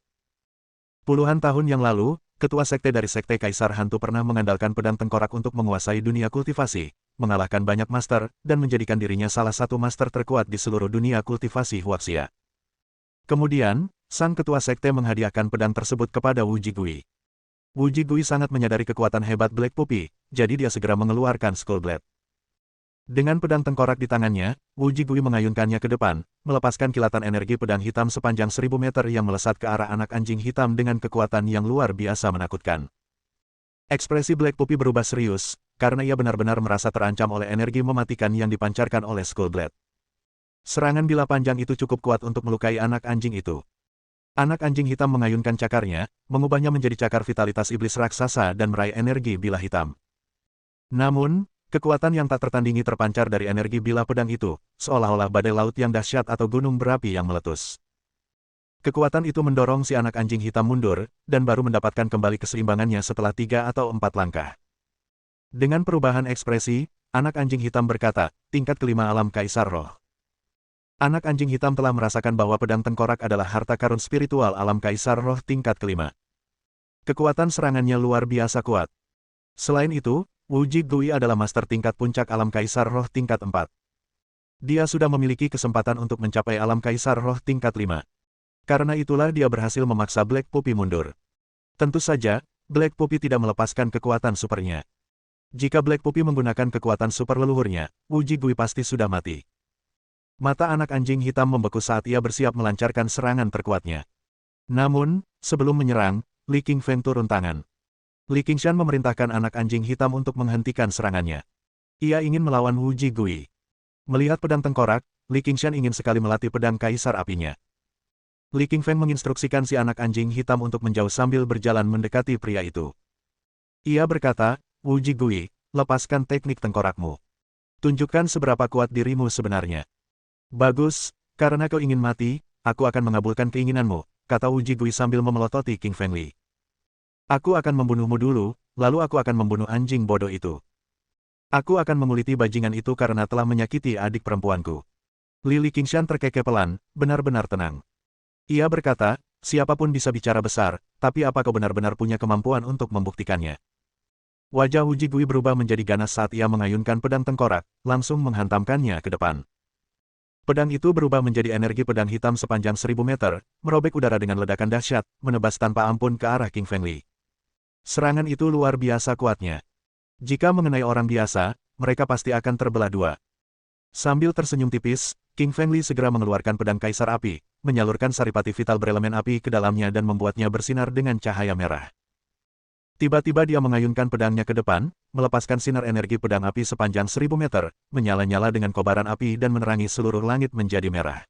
Puluhan tahun yang lalu, ketua sekte dari sekte Kaisar Hantu pernah mengandalkan pedang tengkorak untuk menguasai dunia kultivasi, mengalahkan banyak master, dan menjadikan dirinya salah satu master terkuat di seluruh dunia kultivasi Huaxia. Kemudian, sang ketua sekte menghadiahkan pedang tersebut kepada Wu Jigui. Wu Jigui sangat menyadari kekuatan hebat Black Puppy, jadi dia segera mengeluarkan Skull Blade. Dengan pedang tengkorak di tangannya, Wu Jigui mengayunkannya ke depan, melepaskan kilatan energi pedang hitam sepanjang 1000 meter yang melesat ke arah anak anjing hitam dengan kekuatan yang luar biasa menakutkan. Ekspresi Black Puppy berubah serius, karena ia benar-benar merasa terancam oleh energi mematikan yang dipancarkan oleh Skull Blade. Serangan bilah panjang itu cukup kuat untuk melukai anak anjing itu. Anak anjing hitam mengayunkan cakarnya, mengubahnya menjadi cakar vitalitas iblis raksasa dan meraih energi bilah hitam. Namun, kekuatan yang tak tertandingi terpancar dari energi bilah pedang itu, seolah-olah badai laut yang dahsyat atau gunung berapi yang meletus. Kekuatan itu mendorong si anak anjing hitam mundur, dan baru mendapatkan kembali keseimbangannya setelah 3 atau 4 langkah. Dengan perubahan ekspresi, anak anjing hitam berkata, "Tingkat kelima alam Kaisar Roh." Anak anjing hitam telah merasakan bahwa pedang tengkorak adalah harta karun spiritual alam Kaisar Roh tingkat kelima. Kekuatan serangannya luar biasa kuat. Selain itu, Wu Jigui adalah master tingkat puncak alam Kaisar Roh tingkat 4. Dia sudah memiliki kesempatan untuk mencapai alam Kaisar Roh tingkat 5. Karena itulah dia berhasil memaksa Black Puppy mundur. Tentu saja, Black Puppy tidak melepaskan kekuatan supernya. Jika Black Puppy menggunakan kekuatan super leluhurnya, Wu Jigui pasti sudah mati. Mata anak anjing hitam membeku saat ia bersiap melancarkan serangan terkuatnya. Namun, sebelum menyerang, Li Qingfeng turun tangan. Li Qingshan memerintahkan anak anjing hitam untuk menghentikan serangannya. Ia ingin melawan Wu Jigui. Melihat pedang tengkorak, Li Qingshan ingin sekali melatih pedang kaisar apinya. Li Qingfeng menginstruksikan si anak anjing hitam untuk menjauh sambil berjalan mendekati pria itu. Ia berkata, Wu Jigui, lepaskan teknik tengkorakmu. Tunjukkan seberapa kuat dirimu sebenarnya. Bagus, karena kau ingin mati, aku akan mengabulkan keinginanmu, kata Wu Jigui sambil memelototi King Feng Li. Aku akan membunuhmu dulu, lalu aku akan membunuh anjing bodoh itu. Aku akan menguliti bajingan itu karena telah menyakiti adik perempuanku. Li Qingshan terkekeh pelan, benar-benar tenang. Ia berkata, siapapun bisa bicara besar, tapi apa kau benar-benar punya kemampuan untuk membuktikannya? Wajah Wu Jigui berubah menjadi ganas saat ia mengayunkan pedang tengkorak, langsung menghantamkannya ke depan. Pedang itu berubah menjadi energi pedang hitam sepanjang 1000 meter, merobek udara dengan ledakan dahsyat, menebas tanpa ampun ke arah King Feng Li. Serangan itu luar biasa kuatnya. Jika mengenai orang biasa, mereka pasti akan terbelah dua. Sambil tersenyum tipis, King Feng Li segera mengeluarkan pedang kaisar api, menyalurkan saripati vital berelemen api ke dalamnya dan membuatnya bersinar dengan cahaya merah. Tiba-tiba dia mengayunkan pedangnya ke depan, melepaskan sinar energi pedang api sepanjang 1000 meter, menyala-nyala dengan kobaran api dan menerangi seluruh langit menjadi merah.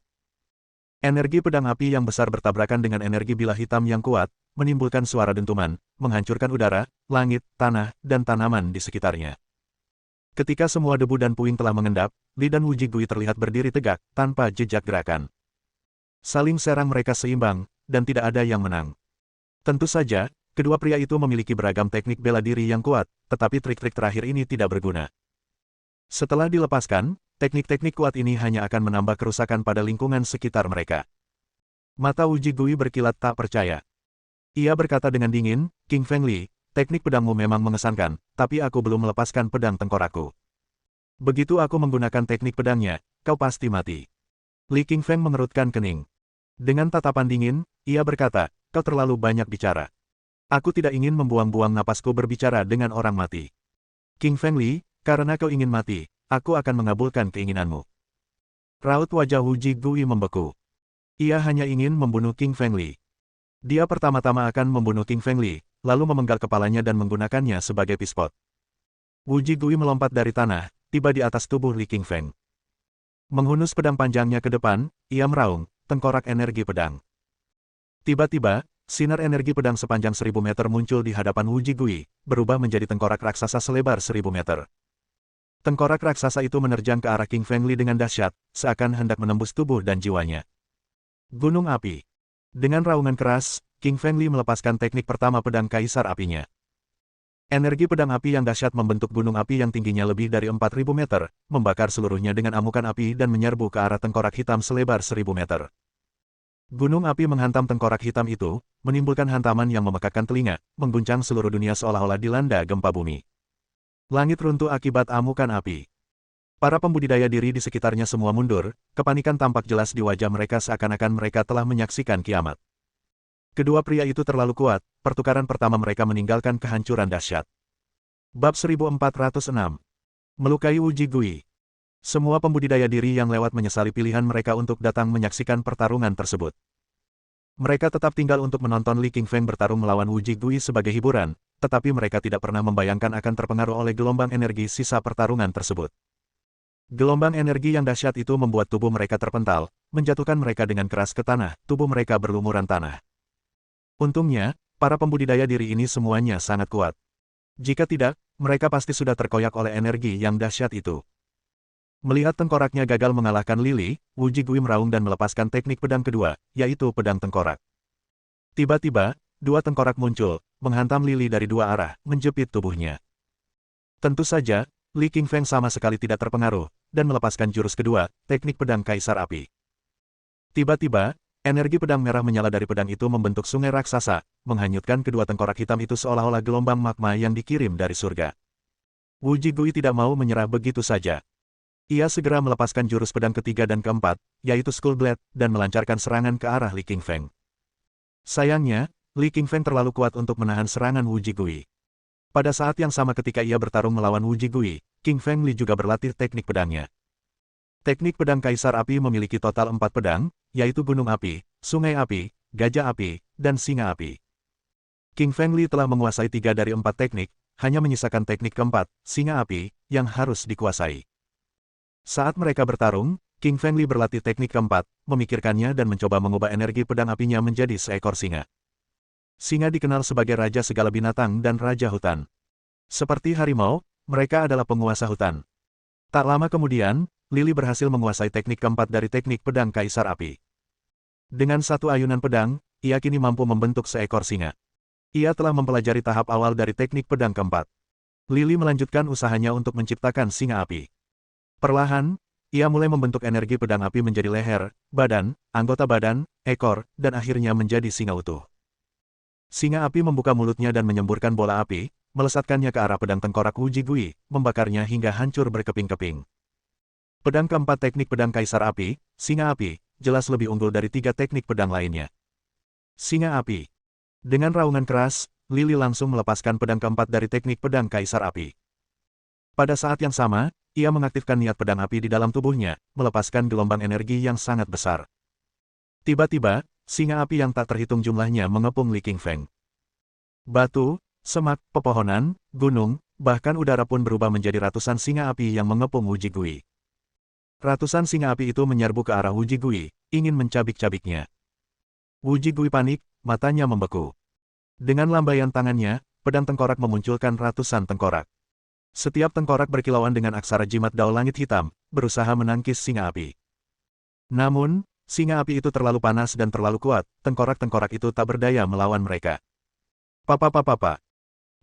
Energi pedang api yang besar bertabrakan dengan energi bilah hitam yang kuat, menimbulkan suara dentuman, menghancurkan udara, langit, tanah, dan tanaman di sekitarnya. Ketika semua debu dan puing telah mengendap, Li dan Wu Jigui terlihat berdiri tegak, tanpa jejak gerakan. Saling serang mereka seimbang, dan tidak ada yang menang. Tentu saja, kedua pria itu memiliki beragam teknik bela diri yang kuat, tetapi trik-trik terakhir ini tidak berguna. Setelah dilepaskan, teknik-teknik kuat ini hanya akan menambah kerusakan pada lingkungan sekitar mereka. Mata Wu Jigui berkilat tak percaya. Ia berkata dengan dingin, King Feng Li, teknik pedangmu memang mengesankan, tapi aku belum melepaskan pedang tengkorakku. Begitu aku menggunakan teknik pedangnya, kau pasti mati. Li Qingfeng mengerutkan kening. Dengan tatapan dingin, ia berkata, kau terlalu banyak bicara. Aku tidak ingin membuang-buang napasku berbicara dengan orang mati. King Feng Li, karena kau ingin mati, aku akan mengabulkan keinginanmu. Raut wajah Wu Jigui membeku. Ia hanya ingin membunuh King Feng Li. Dia pertama-tama akan membunuh King Feng Li, lalu memenggal kepalanya dan menggunakannya sebagai pispot. Wu Jigui melompat dari tanah, tiba di atas tubuh Li Qingfeng. Menghunus pedang panjangnya ke depan, ia meraung, tengkorak energi pedang. Tiba-tiba, sinar energi pedang sepanjang 1000 meter muncul di hadapan Wu Jigui, berubah menjadi tengkorak raksasa selebar 1000 meter. Tengkorak raksasa itu menerjang ke arah King Feng Li dengan dahsyat, seakan hendak menembus tubuh dan jiwanya. Gunung api. Dengan raungan keras, King Feng Li melepaskan teknik pertama pedang kaisar apinya. Energi pedang api yang dahsyat membentuk gunung api yang tingginya lebih dari 4000 meter, membakar seluruhnya dengan amukan api dan menyerbu ke arah tengkorak hitam selebar 1000 meter. Gunung api menghantam tengkorak hitam itu, menimbulkan hantaman yang memekakkan telinga, mengguncang seluruh dunia seolah-olah dilanda gempa bumi. Langit runtuh akibat amukan api. Para pembudidaya diri di sekitarnya semua mundur, kepanikan tampak jelas di wajah mereka seakan-akan mereka telah menyaksikan kiamat. Kedua pria itu terlalu kuat, pertukaran pertama mereka meninggalkan kehancuran dahsyat. Bab 1406. Melukai Wu Jigui. Semua pembudidaya diri yang lewat menyesali pilihan mereka untuk datang menyaksikan pertarungan tersebut. Mereka tetap tinggal untuk menonton Li Qingfeng bertarung melawan Wu Jigui sebagai hiburan, tetapi mereka tidak pernah membayangkan akan terpengaruh oleh gelombang energi sisa pertarungan tersebut. Gelombang energi yang dahsyat itu membuat tubuh mereka terpental, menjatuhkan mereka dengan keras ke tanah, tubuh mereka berlumuran tanah. Untungnya, para pembudidaya diri ini semuanya sangat kuat. Jika tidak, mereka pasti sudah terkoyak oleh energi yang dahsyat itu. Melihat tengkoraknya gagal mengalahkan Lili, Wu Jigui meraung dan melepaskan teknik pedang kedua, yaitu pedang tengkorak. Tiba-tiba, dua tengkorak muncul, menghantam Lili dari dua arah, menjepit tubuhnya. Tentu saja, Li Qingfeng sama sekali tidak terpengaruh, dan melepaskan jurus kedua, teknik pedang kaisar api. Tiba-tiba, energi pedang merah menyala dari pedang itu membentuk sungai raksasa, menghanyutkan kedua tengkorak hitam itu seolah-olah gelombang magma yang dikirim dari surga. Wu Jigui tidak mau menyerah begitu saja. Ia segera melepaskan jurus pedang ketiga dan keempat, yaitu Skull Blade, dan melancarkan serangan ke arah Li Qingfeng. Sayangnya, Li Qingfeng terlalu kuat untuk menahan serangan Wu Jigui. Pada saat yang sama ketika ia bertarung melawan Wu Jigui, King Feng Li juga berlatih teknik pedangnya. Teknik pedang kaisar api memiliki total 4 pedang, yaitu gunung api, sungai api, gajah api, dan singa api. King Feng Li telah menguasai 3 dari 4 teknik, hanya menyisakan teknik keempat, singa api, yang harus dikuasai. Saat mereka bertarung, King Feng Li berlatih teknik keempat, memikirkannya dan mencoba mengubah energi pedang apinya menjadi seekor singa. Singa dikenal sebagai raja segala binatang dan raja hutan. Seperti harimau, mereka adalah penguasa hutan. Tak lama kemudian, Lili berhasil menguasai teknik keempat dari teknik pedang kaisar api. Dengan satu ayunan pedang, ia kini mampu membentuk seekor singa. Ia telah mempelajari tahap awal dari teknik pedang keempat. Lili melanjutkan usahanya untuk menciptakan singa api. Perlahan, ia mulai membentuk energi pedang api menjadi leher, badan, anggota badan, ekor, dan akhirnya menjadi singa utuh. Singa api membuka mulutnya dan menyemburkan bola api, melesatkannya ke arah pedang tengkorak Wu Jigui, membakarnya hingga hancur berkeping-keping. Pedang keempat teknik pedang kaisar api, singa api, jelas lebih unggul dari 3 teknik pedang lainnya. Singa api. Dengan raungan keras, Lili langsung melepaskan pedang keempat dari teknik pedang kaisar api. Pada saat yang sama, ia mengaktifkan niat pedang api di dalam tubuhnya, melepaskan gelombang energi yang sangat besar. Tiba-tiba, singa api yang tak terhitung jumlahnya mengepung Li Qingfeng. Batu, semak, pepohonan, gunung, bahkan udara pun berubah menjadi ratusan singa api yang mengepung Wu Jigui. Ratusan singa api itu menyerbu ke arah Wu Jigui, ingin mencabik-cabiknya. Wu Jigui panik, matanya membeku. Dengan lambaian tangannya, pedang tengkorak memunculkan ratusan tengkorak. Setiap tengkorak berkilauan dengan aksara jimat dao langit hitam, berusaha menangkis singa api. Namun, singa api itu terlalu panas dan terlalu kuat, tengkorak-tengkorak itu tak berdaya melawan mereka. Papa.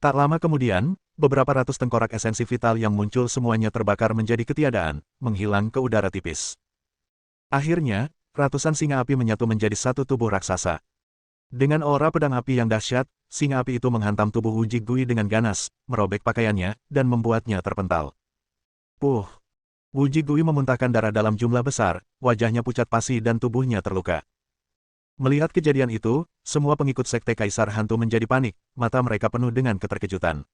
Tak lama kemudian, beberapa ratus tengkorak esensi vital yang muncul semuanya terbakar menjadi ketiadaan, menghilang ke udara tipis. Akhirnya, ratusan singa api menyatu menjadi satu tubuh raksasa. Dengan aura pedang api yang dahsyat, singa api itu menghantam tubuh Wu Jigui dengan ganas, merobek pakaiannya, dan membuatnya terpental. Puh! Wu Jigui memuntahkan darah dalam jumlah besar, wajahnya pucat pasi dan tubuhnya terluka. Melihat kejadian itu, semua pengikut sekte Kaisar Hantu menjadi panik, mata mereka penuh dengan keterkejutan.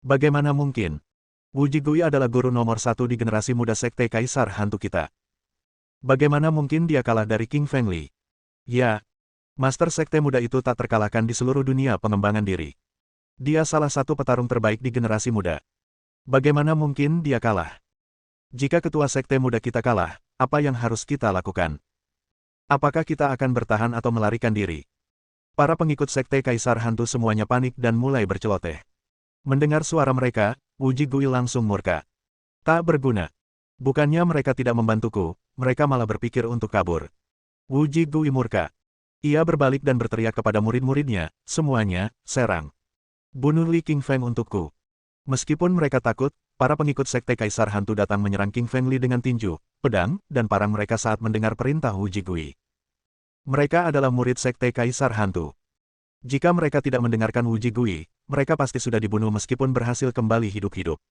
Bagaimana mungkin? Wu Jigui adalah guru nomor 1 di generasi muda sekte Kaisar Hantu kita. Bagaimana mungkin dia kalah dari King Feng Li? Ya, Master Sekte muda itu tak terkalahkan di seluruh dunia pengembangan diri. Dia salah satu petarung terbaik di generasi muda. Bagaimana mungkin dia kalah? Jika ketua sekte muda kita kalah, apa yang harus kita lakukan? Apakah kita akan bertahan atau melarikan diri? Para pengikut sekte Kaisar Hantu semuanya panik dan mulai berceloteh. Mendengar suara mereka, Wu Jigui langsung murka. Tak berguna. Bukannya mereka tidak membantuku, mereka malah berpikir untuk kabur. Wu Jigui murka. Ia berbalik dan berteriak kepada murid-muridnya, semuanya, serang. Bunuh Li Qingfeng untukku. Meskipun mereka takut, para pengikut sekte Kaisar Hantu datang menyerang King Feng Li dengan tinju, pedang, dan parang mereka saat mendengar perintah Wu Jigui. Mereka adalah murid sekte Kaisar Hantu. Jika mereka tidak mendengarkan Wu Jigui, mereka pasti sudah dibunuh meskipun berhasil kembali hidup-hidup.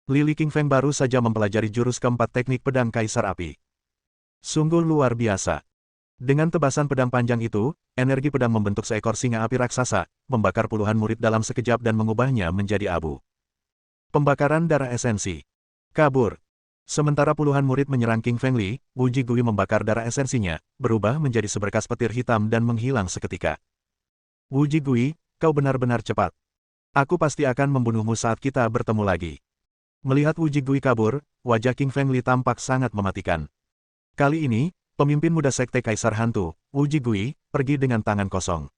Li Qingfeng baru saja mempelajari jurus keempat teknik pedang Kaisar Api. Sungguh luar biasa. Dengan tebasan pedang panjang itu, energi pedang membentuk seekor singa api raksasa, membakar puluhan murid dalam sekejap dan mengubahnya menjadi abu. Pembakaran darah esensi. Kabur. Sementara puluhan murid menyerang King Feng Li, Wu Jigui membakar darah esensinya, berubah menjadi seberkas petir hitam dan menghilang seketika. Wu Jigui, kau benar-benar cepat. Aku pasti akan membunuhmu saat kita bertemu lagi. Melihat Wu Jigui kabur, wajah King Feng Li tampak sangat mematikan. Kali ini, pemimpin muda sekte Kaisar Hantu, Wu Jigui, pergi dengan tangan kosong.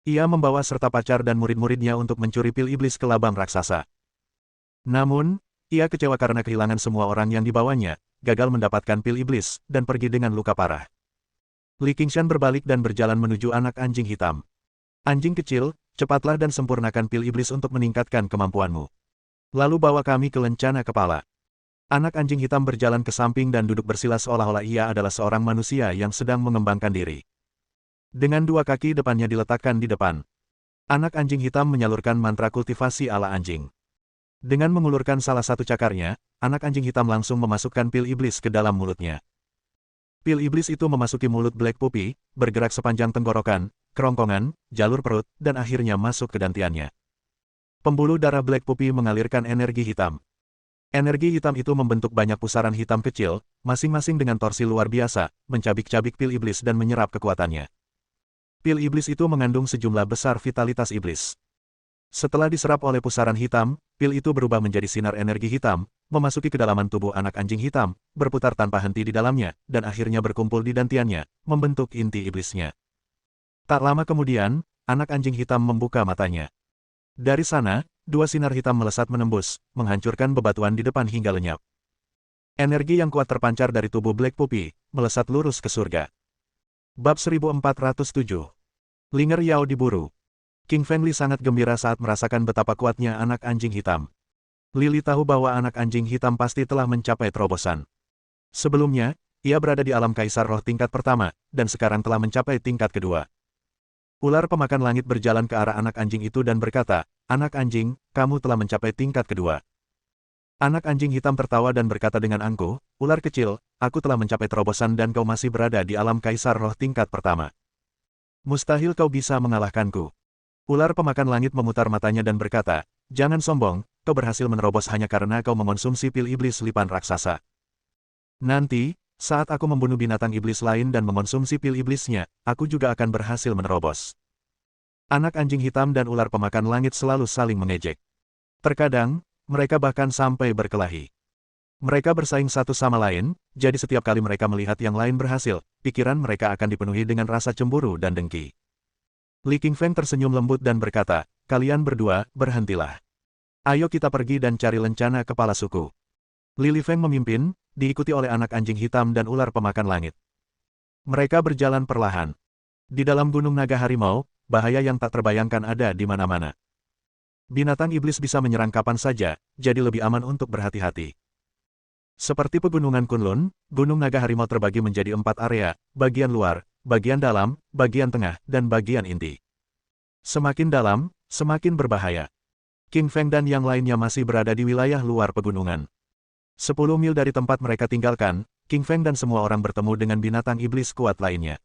Ia membawa serta pacar dan murid-muridnya untuk mencuri pil iblis ke labang raksasa. Namun, ia kecewa karena kehilangan semua orang yang dibawanya, gagal mendapatkan pil iblis, dan pergi dengan luka parah. Li Qingshan berbalik dan berjalan menuju anak anjing hitam. Anjing kecil, cepatlah dan sempurnakan pil iblis untuk meningkatkan kemampuanmu. Lalu bawa kami ke lencana kepala. Anak anjing hitam berjalan ke samping dan duduk bersila seolah-olah ia adalah seorang manusia yang sedang mengembangkan diri. Dengan dua kaki depannya diletakkan di depan. Anak anjing hitam menyalurkan mantra kultivasi ala anjing. Dengan mengulurkan salah satu cakarnya, anak anjing hitam langsung memasukkan pil iblis ke dalam mulutnya. Pil iblis itu memasuki mulut Black Puppy, bergerak sepanjang tenggorokan, kerongkongan, jalur perut, dan akhirnya masuk ke dantiannya. Pembuluh darah Black Puppy mengalirkan energi hitam. Energi hitam itu membentuk banyak pusaran hitam kecil, masing-masing dengan torsi luar biasa, mencabik-cabik pil iblis dan menyerap kekuatannya. Pil iblis itu mengandung sejumlah besar vitalitas iblis. Setelah diserap oleh pusaran hitam, pil itu berubah menjadi sinar energi hitam, memasuki kedalaman tubuh anak anjing hitam, berputar tanpa henti di dalamnya, dan akhirnya berkumpul di dantiannya, membentuk inti iblisnya. Tak lama kemudian, anak anjing hitam membuka matanya. Dari sana, dua sinar hitam melesat menembus, menghancurkan bebatuan di depan hingga lenyap. Energi yang kuat terpancar dari tubuh Black Puppy, melesat lurus ke surga. Bab 1407. Linger Yao diburu. King Fengli sangat gembira saat merasakan betapa kuatnya anak anjing hitam. Lili tahu bahwa anak anjing hitam pasti telah mencapai terobosan. Sebelumnya, ia berada di alam kaisar roh tingkat pertama, dan sekarang telah mencapai tingkat kedua. Ular pemakan langit berjalan ke arah anak anjing itu dan berkata, "Anak anjing, kamu telah mencapai tingkat kedua." Anak anjing hitam tertawa dan berkata dengan angkuh, "Ular kecil, aku telah mencapai terobosan dan kau masih berada di alam kaisar roh tingkat pertama. Mustahil kau bisa mengalahkanku." Ular pemakan langit memutar matanya dan berkata, "Jangan sombong, kau berhasil menerobos hanya karena kau mengonsumsi pil iblis lipan raksasa. Nanti, saat aku membunuh binatang iblis lain dan mengonsumsi pil iblisnya, aku juga akan berhasil menerobos." Anak anjing hitam dan ular pemakan langit selalu saling mengejek. Terkadang, mereka bahkan sampai berkelahi. Mereka bersaing satu sama lain, jadi setiap kali mereka melihat yang lain berhasil, pikiran mereka akan dipenuhi dengan rasa cemburu dan dengki. Li Qingfeng tersenyum lembut dan berkata, "Kalian berdua, berhentilah. Ayo kita pergi dan cari lencana kepala suku." Li Lifeng memimpin, diikuti oleh anak anjing hitam dan ular pemakan langit. Mereka berjalan perlahan. Di dalam Gunung Naga Harimau, bahaya yang tak terbayangkan ada di mana-mana. Binatang iblis bisa menyerang kapan saja, jadi lebih aman untuk berhati-hati. Seperti pegunungan Kunlun, Gunung Naga Harimau terbagi menjadi 4 area, bagian luar, bagian dalam, bagian tengah, dan bagian inti. Semakin dalam, semakin berbahaya. King Feng dan yang lainnya masih berada di wilayah luar pegunungan. 10 mil dari tempat mereka tinggalkan, King Feng dan semua orang bertemu dengan binatang iblis kuat lainnya.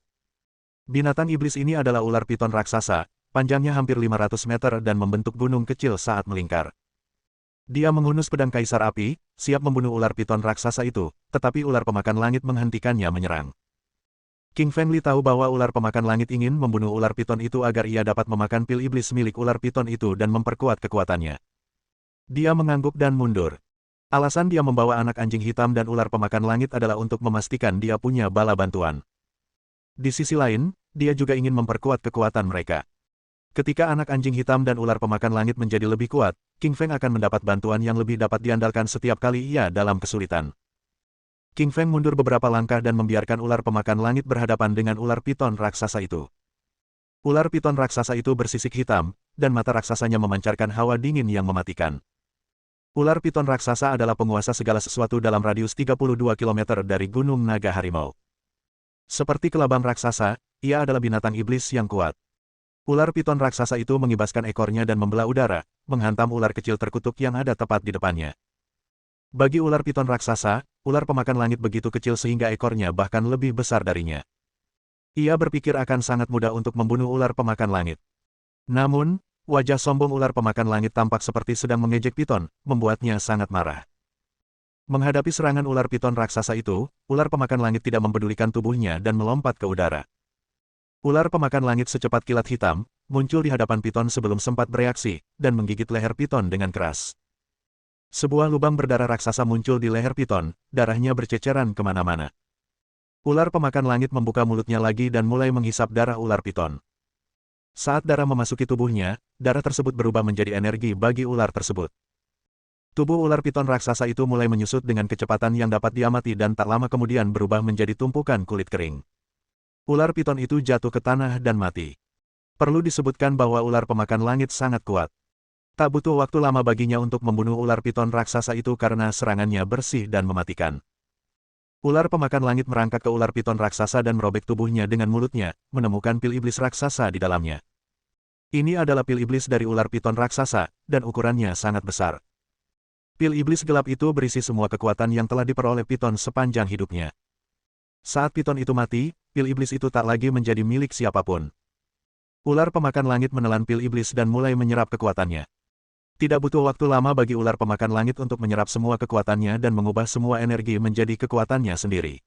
Binatang iblis ini adalah ular piton raksasa, panjangnya hampir 500 meter dan membentuk gunung kecil saat melingkar. Dia menghunus pedang kaisar api, siap membunuh ular piton raksasa itu, tetapi ular pemakan langit menghentikannya menyerang. King Fengli tahu bahwa ular pemakan langit ingin membunuh ular piton itu agar ia dapat memakan pil iblis milik ular piton itu dan memperkuat kekuatannya. Dia mengangguk dan mundur. Alasan dia membawa anak anjing hitam dan ular pemakan langit adalah untuk memastikan dia punya bala bantuan. Di sisi lain, dia juga ingin memperkuat kekuatan mereka. Ketika anak anjing hitam dan ular pemakan langit menjadi lebih kuat, King Feng akan mendapat bantuan yang lebih dapat diandalkan setiap kali ia dalam kesulitan. King Feng mundur beberapa langkah dan membiarkan ular pemakan langit berhadapan dengan ular piton raksasa itu. Ular piton raksasa itu bersisik hitam, dan mata raksasanya memancarkan hawa dingin yang mematikan. Ular piton raksasa adalah penguasa segala sesuatu dalam radius 32 km dari Gunung Naga Harimau. Seperti kelabang raksasa, ia adalah binatang iblis yang kuat. Ular piton raksasa itu mengibaskan ekornya dan membelah udara, menghantam ular kecil terkutuk yang ada tepat di depannya. Bagi ular piton raksasa, ular pemakan langit begitu kecil sehingga ekornya bahkan lebih besar darinya. Ia berpikir akan sangat mudah untuk membunuh ular pemakan langit. Namun, wajah sombong ular pemakan langit tampak seperti sedang mengejek piton, membuatnya sangat marah. Menghadapi serangan ular piton raksasa itu, ular pemakan langit tidak mempedulikan tubuhnya dan melompat ke udara. Ular pemakan langit secepat kilat hitam, muncul di hadapan piton sebelum sempat bereaksi, dan menggigit leher piton dengan keras. Sebuah lubang berdarah raksasa muncul di leher piton, darahnya berceceran kemana-mana. Ular pemakan langit membuka mulutnya lagi dan mulai menghisap darah ular piton. Saat darah memasuki tubuhnya, darah tersebut berubah menjadi energi bagi ular tersebut. Tubuh ular piton raksasa itu mulai menyusut dengan kecepatan yang dapat diamati dan tak lama kemudian berubah menjadi tumpukan kulit kering. Ular piton itu jatuh ke tanah dan mati. Perlu disebutkan bahwa ular pemakan langit sangat kuat. Tak butuh waktu lama baginya untuk membunuh ular piton raksasa itu karena serangannya bersih dan mematikan. Ular pemakan langit merangkak ke ular piton raksasa dan merobek tubuhnya dengan mulutnya, menemukan pil iblis raksasa di dalamnya. Ini adalah pil iblis dari ular piton raksasa, dan ukurannya sangat besar. Pil iblis gelap itu berisi semua kekuatan yang telah diperoleh piton sepanjang hidupnya. Saat piton itu mati, pil iblis itu tak lagi menjadi milik siapapun. Ular pemakan langit menelan pil iblis dan mulai menyerap kekuatannya. Tidak butuh waktu lama bagi ular pemakan langit untuk menyerap semua kekuatannya dan mengubah semua energi menjadi kekuatannya sendiri.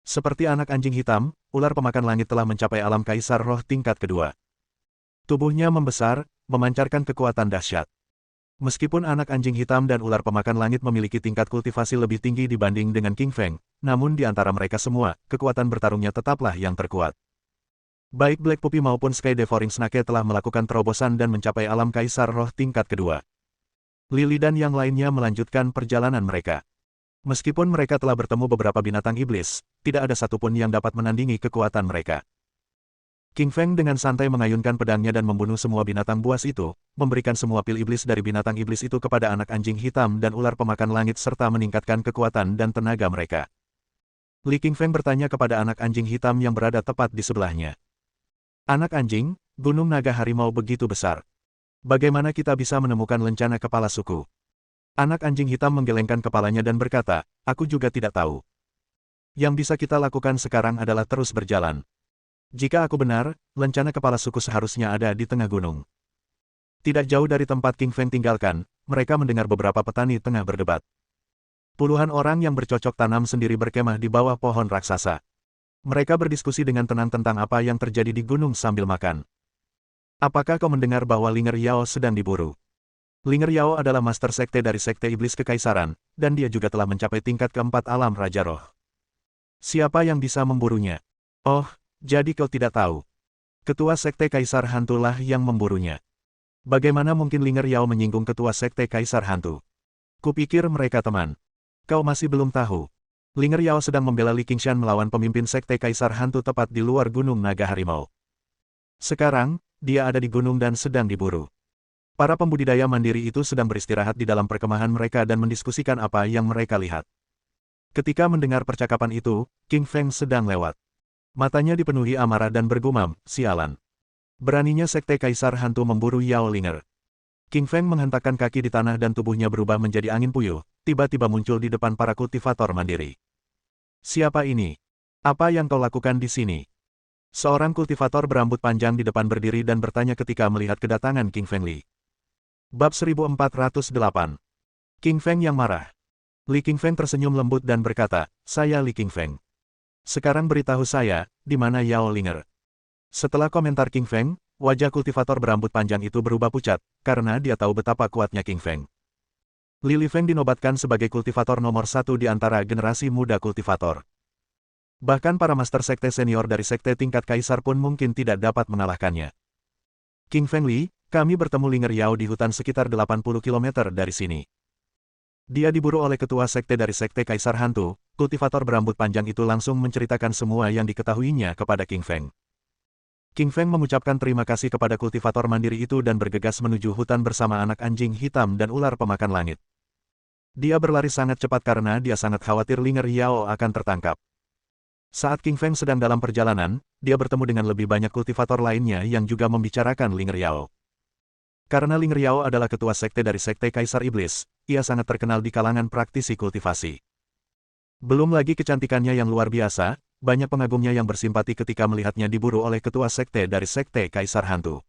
Seperti anak anjing hitam, ular pemakan langit telah mencapai alam kaisar roh tingkat kedua. Tubuhnya membesar, memancarkan kekuatan dahsyat. Meskipun anak anjing hitam dan ular pemakan langit memiliki tingkat kultivasi lebih tinggi dibanding dengan King Feng, namun di antara mereka semua, kekuatan bertarungnya tetaplah yang terkuat. Baik Black Puppy maupun Sky Devouring Snake telah melakukan terobosan dan mencapai alam kaisar roh tingkat kedua. Lily dan yang lainnya melanjutkan perjalanan mereka. Meskipun mereka telah bertemu beberapa binatang iblis, tidak ada satupun yang dapat menandingi kekuatan mereka. King Feng dengan santai mengayunkan pedangnya dan membunuh semua binatang buas itu, memberikan semua pil iblis dari binatang iblis itu kepada anak anjing hitam dan ular pemakan langit serta meningkatkan kekuatan dan tenaga mereka. Li King Feng bertanya kepada anak anjing hitam yang berada tepat di sebelahnya. Anak anjing, gunung naga harimau begitu besar. Bagaimana kita bisa menemukan lencana kepala suku? Anak anjing hitam menggelengkan kepalanya dan berkata, aku juga tidak tahu. Yang bisa kita lakukan sekarang adalah terus berjalan. Jika aku benar, lencana kepala suku seharusnya ada di tengah gunung. Tidak jauh dari tempat King Feng tinggalkan, mereka mendengar beberapa petani tengah berdebat. Puluhan orang yang bercocok tanam sendiri berkemah di bawah pohon raksasa. Mereka berdiskusi dengan tenang tentang apa yang terjadi di gunung sambil makan. Apakah kau mendengar bahwa Linger Yao sedang diburu? Linger Yao adalah master sekte dari sekte iblis kekaisaran, dan dia juga telah mencapai tingkat keempat alam Raja Roh. Siapa yang bisa memburunya? Oh, jadi kau tidak tahu. Ketua sekte Kaisar Hantulah yang memburunya. Bagaimana mungkin Linger Yao menyinggung ketua sekte Kaisar Hantu? Kupikir mereka teman. Kau masih belum tahu. Linger Yao sedang membela Li Qingshan melawan pemimpin sekte Kaisar Hantu tepat di luar Gunung Naga Harimau. Sekarang, dia ada di gunung dan sedang diburu. Para pembudidaya mandiri itu sedang beristirahat di dalam perkemahan mereka dan mendiskusikan apa yang mereka lihat. Ketika mendengar percakapan itu, King Feng sedang lewat. Matanya dipenuhi amarah dan bergumam, sialan. Beraninya sekte Kaisar Hantu memburu Yao Linger. King Feng menghentakkan kaki di tanah dan tubuhnya berubah menjadi angin puyuh, tiba-tiba muncul di depan para kultivator mandiri. Siapa ini? Apa yang kau lakukan di sini? Seorang kultivator berambut panjang di depan berdiri dan bertanya ketika melihat kedatangan King Feng Li. Bab 1408. King Feng yang marah. Li King Feng tersenyum lembut dan berkata, saya Li King Feng. Sekarang beritahu saya, di mana Yao Linger? Setelah komentar King Feng, wajah kultivator berambut panjang itu berubah pucat, karena dia tahu betapa kuatnya King Feng. Li Feng dinobatkan sebagai kultivator nomor 1 di antara generasi muda kultivator. Bahkan para master sekte senior dari sekte tingkat kaisar pun mungkin tidak dapat mengalahkannya. King Feng Li, kami bertemu Linger Yao di hutan sekitar 80 km dari sini. Dia diburu oleh ketua sekte dari sekte Kaisar Hantu. Kultivator berambut panjang itu langsung menceritakan semua yang diketahuinya kepada King Feng. King Feng mengucapkan terima kasih kepada kultivator mandiri itu dan bergegas menuju hutan bersama anak anjing hitam dan ular pemakan langit. Dia berlari sangat cepat karena dia sangat khawatir Linger Yao akan tertangkap. Saat King Feng sedang dalam perjalanan, dia bertemu dengan lebih banyak kultivator lainnya yang juga membicarakan Linger Yao. Karena Linger Yao adalah ketua sekte dari sekte Kaisar Iblis, ia sangat terkenal di kalangan praktisi kultivasi. Belum lagi kecantikannya yang luar biasa, banyak pengagumnya yang bersimpati ketika melihatnya diburu oleh ketua sekte dari sekte Kaisar Hantu.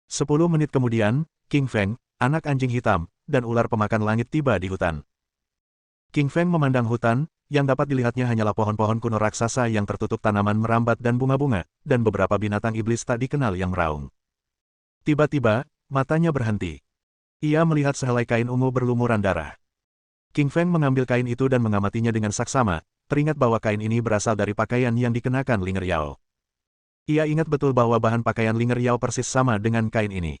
10 menit kemudian, King Feng, anak anjing hitam, dan ular pemakan langit tiba di hutan. King Feng memandang hutan, yang dapat dilihatnya hanyalah pohon-pohon kuno raksasa yang tertutup tanaman merambat dan bunga-bunga, dan beberapa binatang iblis tak dikenal yang meraung. Tiba-tiba, matanya berhenti. Ia melihat sehelai kain ungu berlumuran darah. King Feng mengambil kain itu dan mengamatinya dengan saksama, teringat bahwa kain ini berasal dari pakaian yang dikenakan Linger Yao. Ia ingat betul bahwa bahan pakaian Linger Yao persis sama dengan kain ini.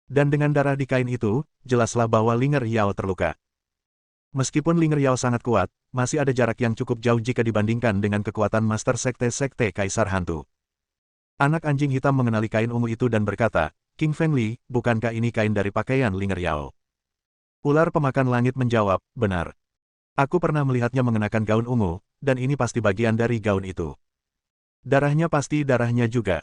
Dan dengan darah di kain itu, jelaslah bahwa Linger Yao terluka. Meskipun Linger Yao sangat kuat, masih ada jarak yang cukup jauh jika dibandingkan dengan kekuatan master sekte-sekte Kaisar Hantu. Anak anjing hitam mengenali kain ungu itu dan berkata, King Feng Li, bukankah ini kain dari pakaian Linger Yao? Ular pemakan langit menjawab, benar. Aku pernah melihatnya mengenakan gaun ungu, dan ini pasti bagian dari gaun itu. Darahnya pasti darahnya juga.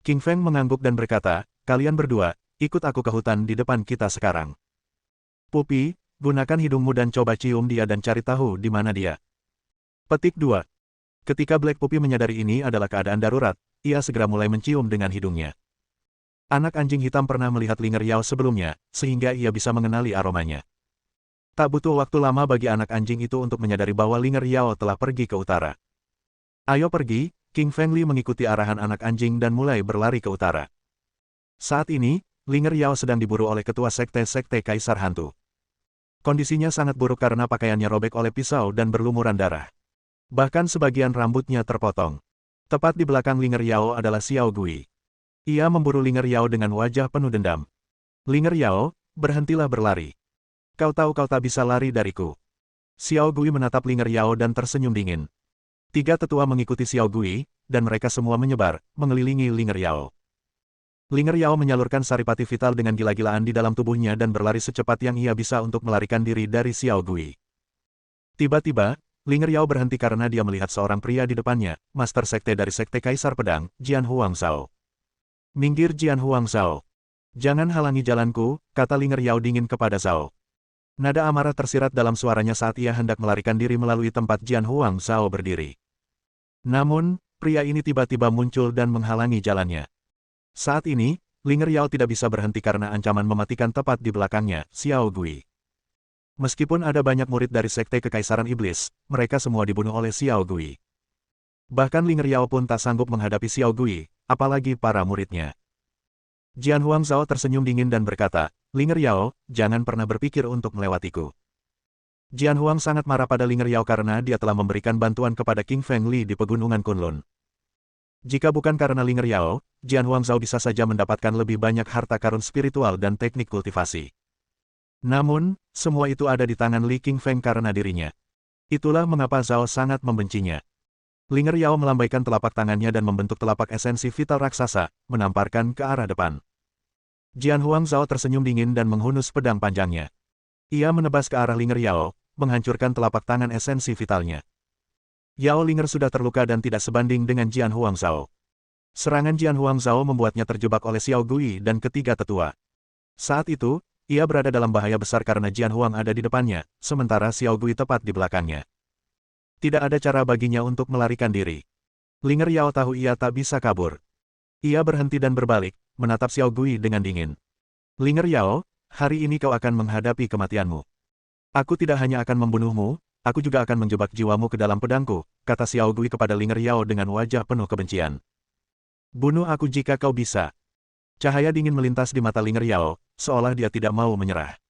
King Feng mengangguk dan berkata, kalian berdua, ikut aku ke hutan di depan kita sekarang. Pupi, gunakan hidungmu dan coba cium dia dan cari tahu di mana dia. Petik 2. Ketika Black Puppy menyadari ini adalah keadaan darurat, ia segera mulai mencium dengan hidungnya. Anak anjing hitam pernah melihat Linger Yao sebelumnya, sehingga ia bisa mengenali aromanya. Tak butuh waktu lama bagi anak anjing itu untuk menyadari bahwa Linger Yao telah pergi ke utara. Ayo pergi, King Fengli mengikuti arahan anak anjing dan mulai berlari ke utara. Saat ini, Linger Yao sedang diburu oleh ketua sekte-sekte Kaisar Hantu. Kondisinya sangat buruk karena pakaiannya robek oleh pisau dan berlumuran darah. Bahkan sebagian rambutnya terpotong. Tepat di belakang Linger Yao adalah Xiao Gui. Ia memburu Linger Yao dengan wajah penuh dendam. Linger Yao, berhentilah berlari. Kau tahu kau tak bisa lari dariku. Xiao Gui menatap Linger Yao dan tersenyum dingin. Tiga tetua mengikuti Xiao Gui, dan mereka semua menyebar, mengelilingi Linger Yao. Linger Yao menyalurkan saripati vital dengan gila-gilaan di dalam tubuhnya dan berlari secepat yang ia bisa untuk melarikan diri dari Xiao Gui. Tiba-tiba, Linger Yao berhenti karena dia melihat seorang pria di depannya, master sekte dari sekte Kaisar Pedang, Jian Huangzhao. Minggir Jian Huangzhao. Jangan halangi jalanku, kata Linger Yao dingin kepada Zhao. Nada amarah tersirat dalam suaranya saat ia hendak melarikan diri melalui tempat Jian Huangzhao berdiri. Namun, pria ini tiba-tiba muncul dan menghalangi jalannya. Saat ini, Linger Yao tidak bisa berhenti karena ancaman mematikan tepat di belakangnya, Xiao Gui. Meskipun ada banyak murid dari Sekte Kekaisaran Iblis, mereka semua dibunuh oleh Xiao Gui. Bahkan Linger Yao pun tak sanggup menghadapi Xiao Gui, apalagi para muridnya. Jian Huangzhao tersenyum dingin dan berkata, Linger Yao, jangan pernah berpikir untuk melewatiku. Jian Huang sangat marah pada Linger Yao karena dia telah memberikan bantuan kepada King Fengli di Pegunungan Kunlun. Jika bukan karena Linger Yao, Jian Huangzhao bisa saja mendapatkan lebih banyak harta karun spiritual dan teknik kultivasi. Namun, semua itu ada di tangan Li Qingfeng karena dirinya. Itulah mengapa Zhao sangat membencinya. Linger Yao melambaikan telapak tangannya dan membentuk telapak esensi vital raksasa, menamparkan ke arah depan. Jian Huangzhao tersenyum dingin dan menghunus pedang panjangnya. Ia menebas ke arah Linger Yao, menghancurkan telapak tangan esensi vitalnya. Yao Linger sudah terluka dan tidak sebanding dengan Jian Huangzhao. Serangan Jian Huangzhao membuatnya terjebak oleh Xiao Gui dan ketiga tetua. Saat itu, ia berada dalam bahaya besar karena Jian Huang ada di depannya, sementara Xiao Gui tepat di belakangnya. Tidak ada cara baginya untuk melarikan diri. Linger Yao tahu ia tak bisa kabur. Ia berhenti dan berbalik, menatap Xiao Gui dengan dingin. Linger Yao, hari ini kau akan menghadapi kematianmu. Aku tidak hanya akan membunuhmu, aku juga akan menjebak jiwamu ke dalam pedangku, kata Xiao Gui kepada Linger Yao dengan wajah penuh kebencian. Bunuh aku jika kau bisa. Cahaya dingin melintas di mata Linger Yao, seolah dia tidak mau menyerah.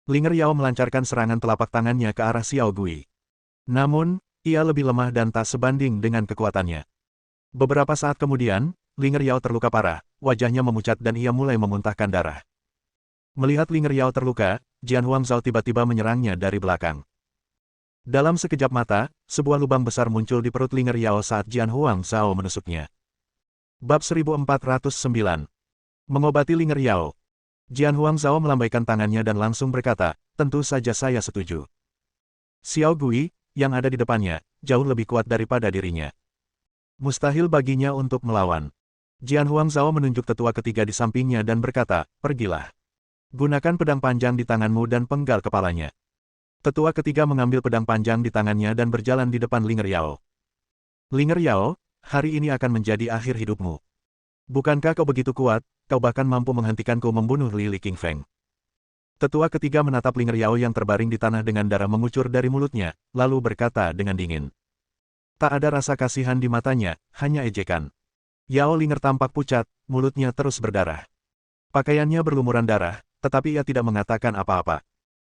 Linger Yao melancarkan serangan telapak tangannya ke arah Xiao Gui. Namun, ia lebih lemah dan tak sebanding dengan kekuatannya. Beberapa saat kemudian, Linger Yao terluka parah, wajahnya memucat dan ia mulai memuntahkan darah. Melihat Linger Yao terluka, Jian Huangzhao tiba-tiba menyerangnya dari belakang. Dalam sekejap mata, sebuah lubang besar muncul di perut Linger Yao saat Jian Huangzhao menusuknya. Bab 1409. Mengobati Linger Yao. Jian Huangzhao melambaikan tangannya dan langsung berkata, tentu saja saya setuju. Xiao Gui, yang ada di depannya, jauh lebih kuat daripada dirinya. Mustahil baginya untuk melawan. Jian Huangzhao menunjuk tetua ketiga di sampingnya dan berkata, pergilah. Gunakan pedang panjang di tanganmu dan penggal kepalanya. Tetua ketiga mengambil pedang panjang di tangannya dan berjalan di depan Linger Yao. Linger Yao, hari ini akan menjadi akhir hidupmu. Bukankah kau begitu kuat, kau bahkan mampu menghentikanku membunuh Li Qingfeng. Tetua ketiga menatap Linger Yao yang terbaring di tanah dengan darah mengucur dari mulutnya, lalu berkata dengan dingin. Tak ada rasa kasihan di matanya, hanya ejekan. Yao Linger tampak pucat, mulutnya terus berdarah. Pakaiannya berlumuran darah, tetapi ia tidak mengatakan apa-apa.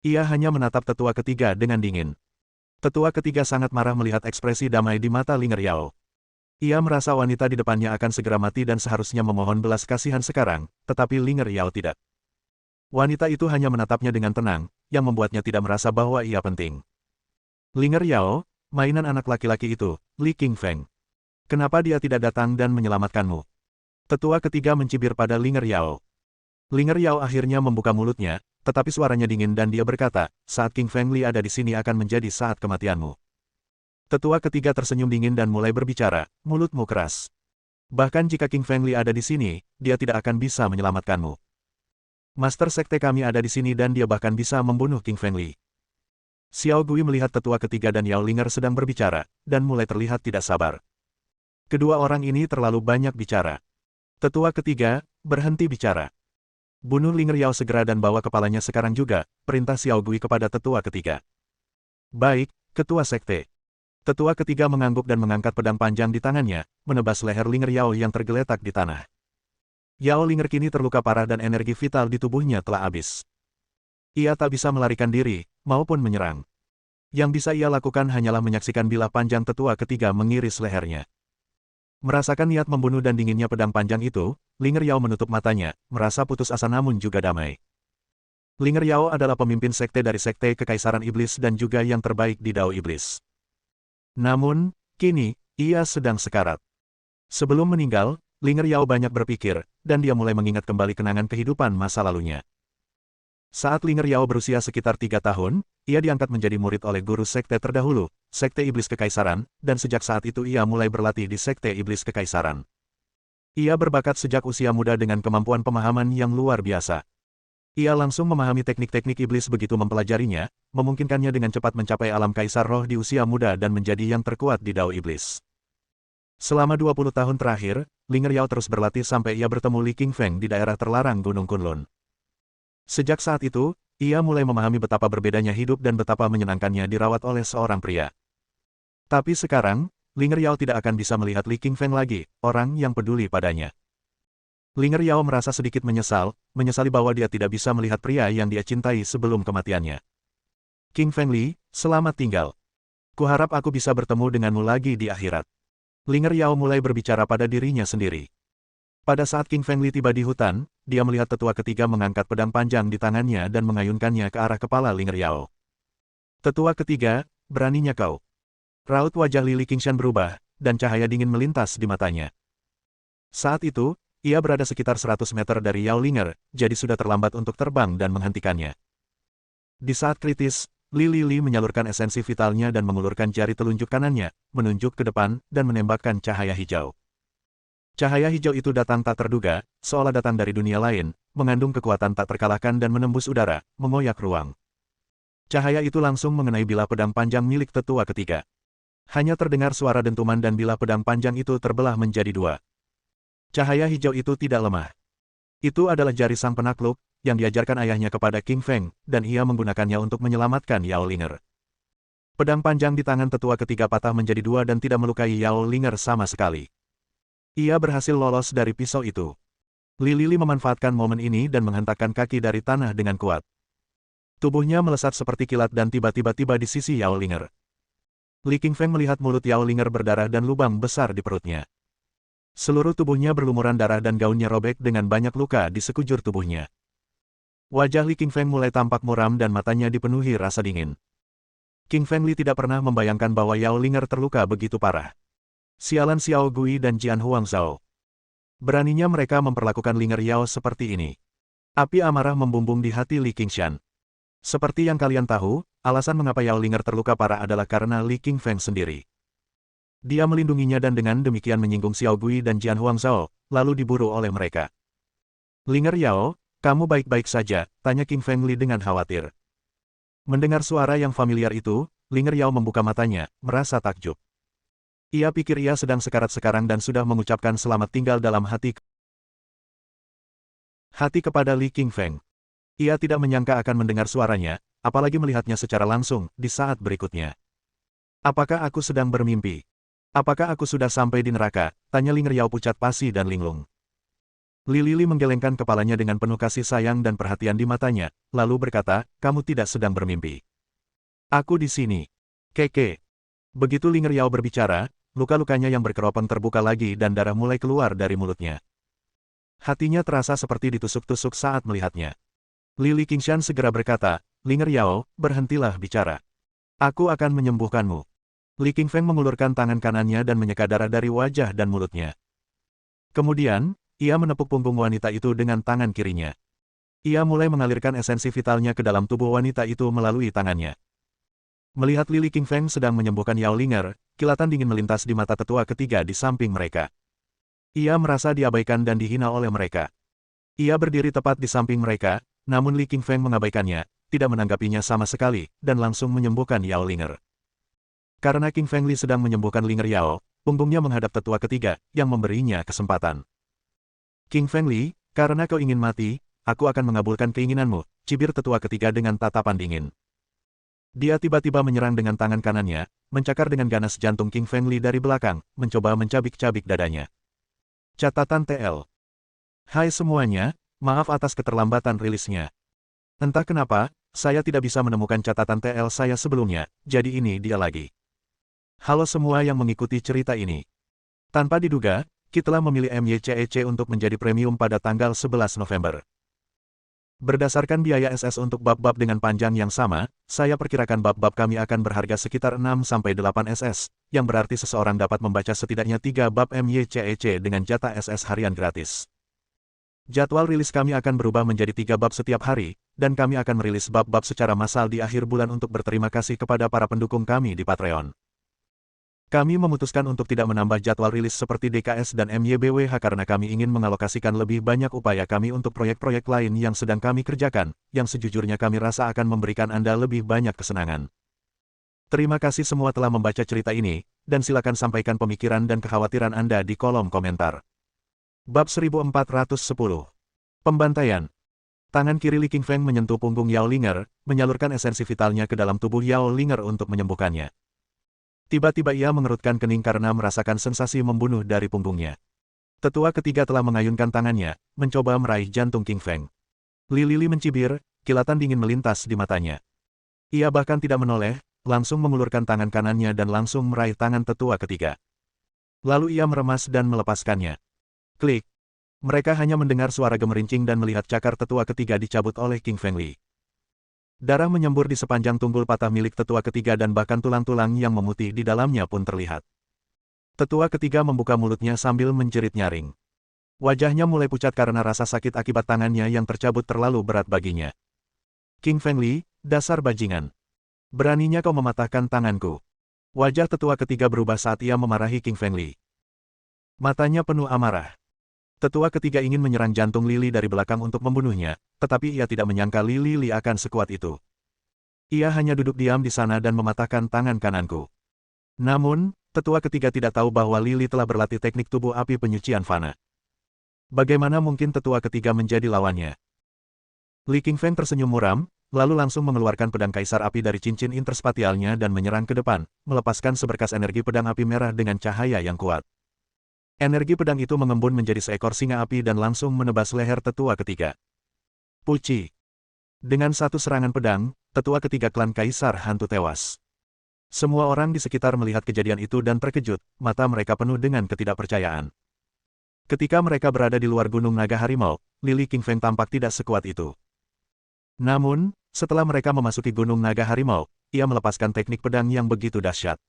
Ia hanya menatap tetua ketiga dengan dingin. Tetua ketiga sangat marah melihat ekspresi damai di mata Linger Yao. Ia merasa wanita di depannya akan segera mati dan seharusnya memohon belas kasihan sekarang, tetapi Linger Yao tidak. Wanita itu hanya menatapnya dengan tenang, yang membuatnya tidak merasa bahwa ia penting. Linger Yao, mainan anak laki-laki itu, Li Qingfeng. Kenapa dia tidak datang dan menyelamatkanmu? Tetua ketiga mencibir pada Linger Yao. Linger Yao akhirnya membuka mulutnya, tetapi suaranya dingin dan dia berkata, saat King Fengli ada di sini akan menjadi saat kematianmu. Tetua ketiga tersenyum dingin dan mulai berbicara, mulutmu keras. Bahkan jika King Fengli ada di sini, dia tidak akan bisa menyelamatkanmu. Master sekte kami ada di sini dan dia bahkan bisa membunuh King Fengli. Xiao Gui melihat tetua ketiga dan Yao Linger sedang berbicara, dan mulai terlihat tidak sabar. Kedua orang ini terlalu banyak bicara. Tetua ketiga, berhenti bicara. Bunuh Linger Yao segera dan bawa kepalanya sekarang juga, perintah Xiao Gui kepada tetua ketiga. Baik, ketua sekte. Tetua ketiga mengangguk dan mengangkat pedang panjang di tangannya, menebas leher Linger Yao yang tergeletak di tanah. Yao Linger kini terluka parah dan energi vital di tubuhnya telah habis. Ia tak bisa melarikan diri, maupun menyerang. Yang bisa ia lakukan hanyalah menyaksikan bilah panjang tetua ketiga mengiris lehernya. Merasakan niat membunuh dan dinginnya pedang panjang itu, Linger Yao menutup matanya, merasa putus asa namun juga damai. Linger Yao adalah pemimpin sekte dari sekte Kekaisaran Iblis dan juga yang terbaik di Dao Iblis. Namun, kini, ia sedang sekarat. Sebelum meninggal, Linger Yao banyak berpikir, dan dia mulai mengingat kembali kenangan kehidupan masa lalunya. Saat Linger Yao berusia sekitar 3 tahun, ia diangkat menjadi murid oleh guru sekte terdahulu, Sekte Iblis Kekaisaran, dan sejak saat itu ia mulai berlatih di Sekte Iblis Kekaisaran. Ia berbakat sejak usia muda dengan kemampuan pemahaman yang luar biasa. Ia langsung memahami teknik-teknik iblis begitu mempelajarinya, memungkinkannya dengan cepat mencapai alam kaisar roh di usia muda dan menjadi yang terkuat di Dao Iblis. Selama 20 tahun terakhir, Linger Yao terus berlatih sampai ia bertemu Li Qingfeng di daerah terlarang Gunung Kunlun. Sejak saat itu, ia mulai memahami betapa berbedanya hidup dan betapa menyenangkannya dirawat oleh seorang pria. Tapi sekarang, Linger Yao tidak akan bisa melihat Li Qingfeng lagi, orang yang peduli padanya. Linger Yao merasa sedikit menyesali bahwa dia tidak bisa melihat pria yang dia cintai sebelum kematiannya. Qingfeng Li, selamat tinggal. Kuharap aku bisa bertemu denganmu lagi di akhirat. Linger Yao mulai berbicara pada dirinya sendiri. Pada saat Qingfeng Li tiba di hutan, dia melihat tetua ketiga mengangkat pedang panjang di tangannya dan mengayunkannya ke arah kepala Linger Yao. Tetua ketiga, beraninya kau. Raut wajah Li Qingshan berubah, dan cahaya dingin melintas di matanya. Saat itu, ia berada sekitar 100 meter dari Yao Linger, jadi sudah terlambat untuk terbang dan menghentikannya. Di saat kritis, Li menyalurkan esensi vitalnya dan mengulurkan jari telunjuk kanannya, menunjuk ke depan, dan menembakkan cahaya hijau. Cahaya hijau itu datang tak terduga, seolah datang dari dunia lain, mengandung kekuatan tak terkalahkan dan menembus udara, mengoyak ruang. Cahaya itu langsung mengenai bilah pedang panjang milik tetua ketiga. Hanya terdengar suara dentuman dan bilah pedang panjang itu terbelah menjadi dua. Cahaya hijau itu tidak lemah. Itu adalah jari sang penakluk, yang diajarkan ayahnya kepada Qingfeng, dan ia menggunakannya untuk menyelamatkan Yao Linger. Pedang panjang di tangan tetua ketiga patah menjadi dua dan tidak melukai Yao Linger sama sekali. Ia berhasil lolos dari pisau itu. Li memanfaatkan momen ini dan menghentakkan kaki dari tanah dengan kuat. Tubuhnya melesat seperti kilat dan tiba-tiba tiba di sisi Yao Linger. Li Qingfeng melihat mulut Yao Linger berdarah dan lubang besar di perutnya. Seluruh tubuhnya berlumuran darah dan gaunnya robek dengan banyak luka di sekujur tubuhnya. Wajah Li Qingfeng mulai tampak muram dan matanya dipenuhi rasa dingin. Qingfeng Li tidak pernah membayangkan bahwa Yao Linger terluka begitu parah. Sialan Xiao Gui dan Jian Huangzhao. Beraninya mereka memperlakukan Linger Yao seperti ini. Api amarah membumbung di hati Li Qingshan. Seperti yang kalian tahu, alasan mengapa Yao Linger terluka parah adalah karena Li Qingfeng sendiri. Dia melindunginya dan dengan demikian menyinggung Xiao Gui dan Jian Huangzhao, lalu diburu oleh mereka. Linger Yao, kamu baik-baik saja, tanya Qingfeng Li dengan khawatir. Mendengar suara yang familiar itu, Linger Yao membuka matanya, merasa takjub. Ia pikir ia sedang sekarat sekarang dan sudah mengucapkan selamat tinggal dalam hati kepada Li Qingfeng. Ia tidak menyangka akan mendengar suaranya, apalagi melihatnya secara langsung, di saat berikutnya. Apakah aku sedang bermimpi? Apakah aku sudah sampai di neraka? Tanya Linger Yao pucat pasi dan linglung. Li menggelengkan kepalanya dengan penuh kasih sayang dan perhatian di matanya, lalu berkata, kamu tidak sedang bermimpi. Aku di sini. Keke. Begitu Linger Yao berbicara, luka-lukanya yang berkeropang terbuka lagi dan darah mulai keluar dari mulutnya. Hatinya terasa seperti ditusuk-tusuk saat melihatnya. Li Qingshan segera berkata, Linger Yao, berhentilah bicara. Aku akan menyembuhkanmu. Li Qingfeng mengulurkan tangan kanannya dan menyeka darah dari wajah dan mulutnya. Kemudian, ia menepuk punggung wanita itu dengan tangan kirinya. Ia mulai mengalirkan esensi vitalnya ke dalam tubuh wanita itu melalui tangannya. Melihat Li Qingfeng sedang menyembuhkan Yao Linger, kilatan dingin melintas di mata tetua ketiga di samping mereka. Ia merasa diabaikan dan dihina oleh mereka. Ia berdiri tepat di samping mereka, namun Li Qingfeng mengabaikannya, tidak menanggapinya sama sekali, dan langsung menyembuhkan Yao Linger. Karena Qingfeng Li sedang menyembuhkan Linger Yao, punggungnya menghadap tetua ketiga, yang memberinya kesempatan. Qingfeng Li, karena kau ingin mati, aku akan mengabulkan keinginanmu, cibir tetua ketiga dengan tatapan dingin. Dia tiba-tiba menyerang dengan tangan kanannya, mencakar dengan ganas jantung King Feng Li dari belakang, mencoba mencabik-cabik dadanya. Catatan TL. Hai semuanya, maaf atas keterlambatan rilisnya. Entah kenapa, saya tidak bisa menemukan catatan TL saya sebelumnya, jadi ini dia lagi. Halo semua yang mengikuti cerita ini. Tanpa diduga, kita telah memilih MYCEC untuk menjadi premium pada tanggal 11 November. Berdasarkan biaya SS untuk bab-bab dengan panjang yang sama, saya perkirakan bab-bab kami akan berharga sekitar 6-8 SS, yang berarti seseorang dapat membaca setidaknya 3 bab MYCEC dengan jatah SS harian gratis. Jadwal rilis kami akan berubah menjadi 3 bab setiap hari, dan kami akan merilis bab-bab secara massal di akhir bulan untuk berterima kasih kepada para pendukung kami di Patreon. Kami memutuskan untuk tidak menambah jadwal rilis seperti DKS dan MYBWH karena kami ingin mengalokasikan lebih banyak upaya kami untuk proyek-proyek lain yang sedang kami kerjakan, yang sejujurnya kami rasa akan memberikan Anda lebih banyak kesenangan. Terima kasih semua telah membaca cerita ini, dan silakan sampaikan pemikiran dan kekhawatiran Anda di kolom komentar. Bab 1410. Pembantaian. Tangan kiri Li Qingfeng menyentuh punggung Yao Linger, menyalurkan esensi vitalnya ke dalam tubuh Yao Linger untuk menyembuhkannya. Tiba-tiba ia mengerutkan kening karena merasakan sensasi membunuh dari punggungnya. Tetua ketiga telah mengayunkan tangannya, mencoba meraih jantung King Feng. Li Lili mencibir, kilatan dingin melintas di matanya. Ia bahkan tidak menoleh, langsung mengulurkan tangan kanannya dan langsung meraih tangan tetua ketiga. Lalu ia meremas dan melepaskannya. Klik. Mereka hanya mendengar suara gemerincing dan melihat cakar tetua ketiga dicabut oleh King Feng Li. Darah menyembur di sepanjang tunggul patah milik tetua ketiga dan bahkan tulang-tulang yang memutih di dalamnya pun terlihat. Tetua ketiga membuka mulutnya sambil menjerit nyaring. Wajahnya mulai pucat karena rasa sakit akibat tangannya yang tercabut terlalu berat baginya. King Feng Li, dasar bajingan. Beraninya kau mematahkan tanganku. Wajah tetua ketiga berubah saat ia memarahi King Feng Li. Matanya penuh amarah. Tetua ketiga ingin menyerang jantung Lili dari belakang untuk membunuhnya, tetapi ia tidak menyangka Lili akan sekuat itu. Ia hanya duduk diam di sana dan mematahkan tangan kananku. Namun, tetua ketiga tidak tahu bahwa Lili telah berlatih teknik tubuh api penyucian fana. Bagaimana mungkin tetua ketiga menjadi lawannya? Li Qingfeng tersenyum muram, lalu langsung mengeluarkan pedang kaisar api dari cincin interspatialnya dan menyerang ke depan, melepaskan seberkas energi pedang api merah dengan cahaya yang kuat. Energi pedang itu mengembun menjadi seekor singa api dan langsung menebas leher tetua ketiga. Puci. Dengan satu serangan pedang, tetua ketiga klan kaisar hantu tewas. Semua orang di sekitar melihat kejadian itu dan terkejut, mata mereka penuh dengan ketidakpercayaan. Ketika mereka berada di luar Gunung Naga Harimau, Li Qingfeng tampak tidak sekuat itu. Namun, setelah mereka memasuki Gunung Naga Harimau, ia melepaskan teknik pedang yang begitu dahsyat.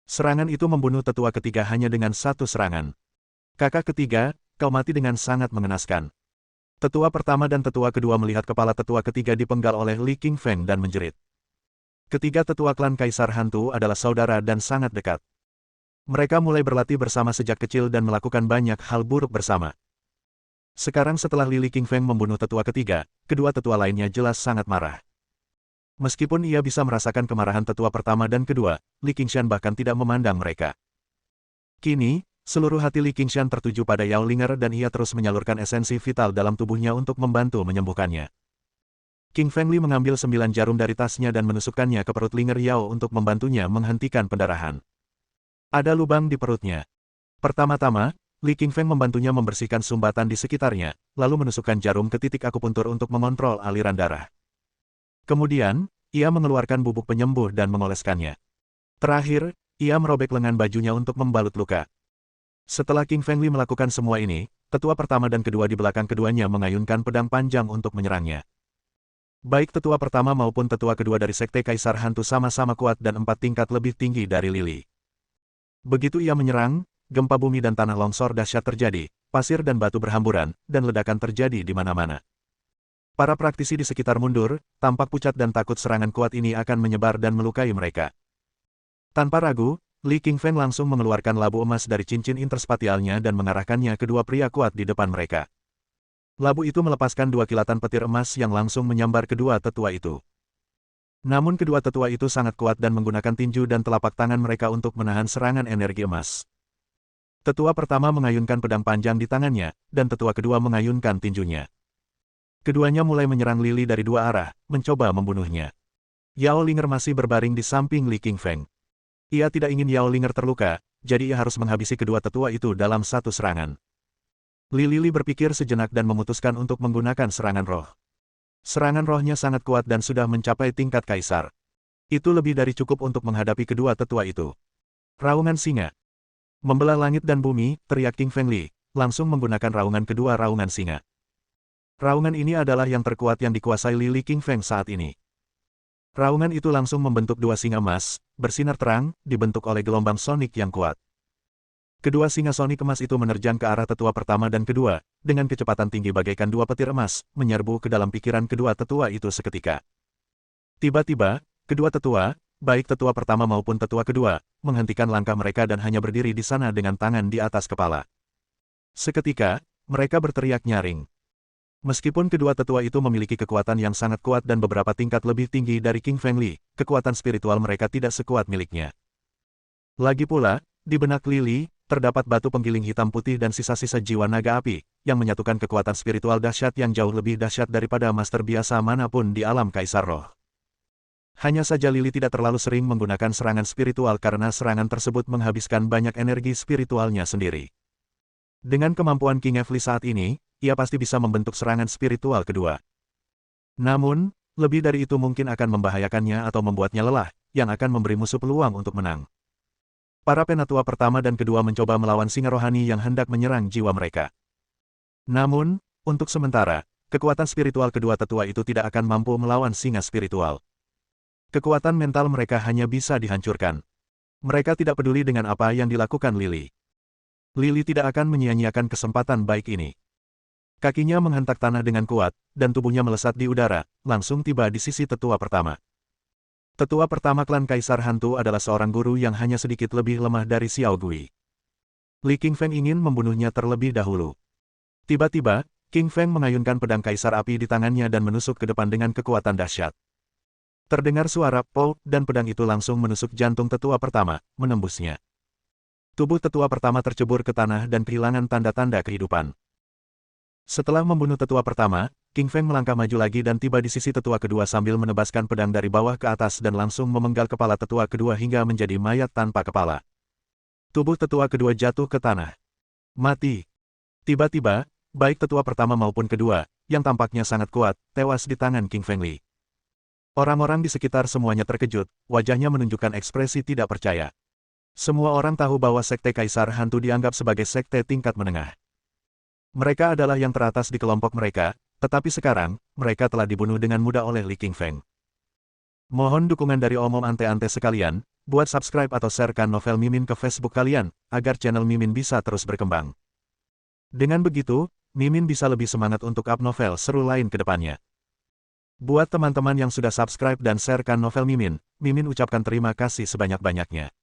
Serangan itu membunuh tetua ketiga hanya dengan satu serangan. Kakak ketiga, kau mati dengan sangat mengenaskan. Tetua pertama dan tetua kedua melihat kepala tetua ketiga dipenggal oleh Li Qingfeng dan menjerit. Ketiga tetua klan kaisar hantu adalah saudara dan sangat dekat. Mereka mulai berlatih bersama sejak kecil dan melakukan banyak hal buruk bersama. Sekarang setelah Li Qingfeng membunuh tetua ketiga, kedua tetua lainnya jelas sangat marah. Meskipun ia bisa merasakan kemarahan tetua pertama dan kedua, Li Qingshan bahkan tidak memandang mereka. Kini, seluruh hati Li Qingshan tertuju pada Yao Linger dan ia terus menyalurkan esensi vital dalam tubuhnya untuk membantu menyembuhkannya. King Feng Li mengambil 9 jarum dari tasnya dan menusukkannya ke perut Linger Yao untuk membantunya menghentikan pendarahan. Ada lubang di perutnya. Pertama-tama, Li Qingfeng membantunya membersihkan sumbatan di sekitarnya, lalu menusukkan jarum ke titik akupuntur untuk mengontrol aliran darah. Kemudian, ia mengeluarkan bubuk penyembuh dan mengoleskannya. Terakhir, ia merobek lengan bajunya untuk membalut luka. Setelah King Feng Li melakukan semua ini, tetua pertama dan kedua di belakang keduanya mengayunkan pedang panjang untuk menyerangnya. Baik tetua pertama maupun tetua kedua dari Sekte Kaisar Hantu sama-sama kuat dan 4 tingkat lebih tinggi dari Lili. Begitu ia menyerang, gempa bumi dan tanah longsor dahsyat terjadi, pasir dan batu berhamburan, dan ledakan terjadi di mana-mana. Para praktisi di sekitar mundur, tampak pucat dan takut serangan kuat ini akan menyebar dan melukai mereka. Tanpa ragu, Li Qingfeng langsung mengeluarkan labu emas dari cincin interspatialnya dan mengarahkannya ke dua pria kuat di depan mereka. Labu itu melepaskan 2 kilatan petir emas yang langsung menyambar kedua tetua itu. Namun kedua tetua itu sangat kuat dan menggunakan tinju dan telapak tangan mereka untuk menahan serangan energi emas. Tetua pertama mengayunkan pedang panjang di tangannya, dan tetua kedua mengayunkan tinjunya. Keduanya mulai menyerang Lili dari 2 arah, mencoba membunuhnya. Yao Linger masih berbaring di samping Li Qingfeng. Ia tidak ingin Yao Linger terluka, jadi ia harus menghabisi kedua tetua itu dalam satu serangan. Li Lili berpikir sejenak dan memutuskan untuk menggunakan serangan roh. Serangan rohnya sangat kuat dan sudah mencapai tingkat kaisar. Itu lebih dari cukup untuk menghadapi kedua tetua itu. Raungan singa. Membelah langit dan bumi, teriak King Feng Li, langsung menggunakan raungan kedua raungan singa. Raungan ini adalah yang terkuat yang dikuasai Li Qingfeng saat ini. Raungan itu langsung membentuk dua singa emas, bersinar terang, dibentuk oleh gelombang sonik yang kuat. Kedua singa sonik emas itu menerjang ke arah tetua pertama dan kedua, dengan kecepatan tinggi bagaikan dua petir emas, menyerbu ke dalam pikiran kedua tetua itu seketika. Tiba-tiba, kedua tetua, baik tetua pertama maupun tetua kedua, menghentikan langkah mereka dan hanya berdiri di sana dengan tangan di atas kepala. Seketika, mereka berteriak nyaring. Meskipun kedua tetua itu memiliki kekuatan yang sangat kuat dan beberapa tingkat lebih tinggi dari King Feng Li, kekuatan spiritual mereka tidak sekuat miliknya. Lagi pula, di benak Li, terdapat batu penggiling hitam putih dan sisa-sisa jiwa naga api, yang menyatukan kekuatan spiritual dahsyat yang jauh lebih dahsyat daripada master biasa manapun di alam Kaisar Roh. Hanya saja Lili tidak terlalu sering menggunakan serangan spiritual karena serangan tersebut menghabiskan banyak energi spiritualnya sendiri. Dengan kemampuan King Evli saat ini, ia pasti bisa membentuk serangan spiritual kedua. Namun, lebih dari itu mungkin akan membahayakannya atau membuatnya lelah, yang akan memberi musuh peluang untuk menang. Para penatua pertama dan kedua mencoba melawan singa rohani yang hendak menyerang jiwa mereka. Namun, untuk sementara, kekuatan spiritual kedua tetua itu tidak akan mampu melawan singa spiritual. Kekuatan mental mereka hanya bisa dihancurkan. Mereka tidak peduli dengan apa yang dilakukan Lili. Lili tidak akan menyia-nyiakan kesempatan baik ini. Kakinya menghentak tanah dengan kuat, dan tubuhnya melesat di udara, langsung tiba di sisi tetua pertama. Tetua pertama klan Kaisar Hantu adalah seorang guru yang hanya sedikit lebih lemah dari Xiao Gui. Li Qingfeng ingin membunuhnya terlebih dahulu. Tiba-tiba, King Feng mengayunkan pedang Kaisar Api di tangannya dan menusuk ke depan dengan kekuatan dahsyat. Terdengar suara "pok" dan pedang itu langsung menusuk jantung tetua pertama, menembusnya. Tubuh tetua pertama tercebur ke tanah dan kehilangan tanda-tanda kehidupan. Setelah membunuh tetua pertama, King Feng melangkah maju lagi dan tiba di sisi tetua kedua sambil menebaskan pedang dari bawah ke atas dan langsung memenggal kepala tetua kedua hingga menjadi mayat tanpa kepala. Tubuh tetua kedua jatuh ke tanah. Mati. Tiba-tiba, baik tetua pertama maupun kedua, yang tampaknya sangat kuat, tewas di tangan King Feng Li. Orang-orang di sekitar semuanya terkejut, wajahnya menunjukkan ekspresi tidak percaya. Semua orang tahu bahwa Sekte Kaisar Hantu dianggap sebagai sekte tingkat menengah. Mereka adalah yang teratas di kelompok mereka, tetapi sekarang, mereka telah dibunuh dengan mudah oleh Li Qingfeng. Mohon dukungan dari omom ante-ante sekalian, buat subscribe atau sharekan novel Mimin ke Facebook kalian, agar channel Mimin bisa terus berkembang. Dengan begitu, Mimin bisa lebih semangat untuk up novel seru lain ke depannya. Buat teman-teman yang sudah subscribe dan sharekan novel Mimin, Mimin ucapkan terima kasih sebanyak-banyaknya.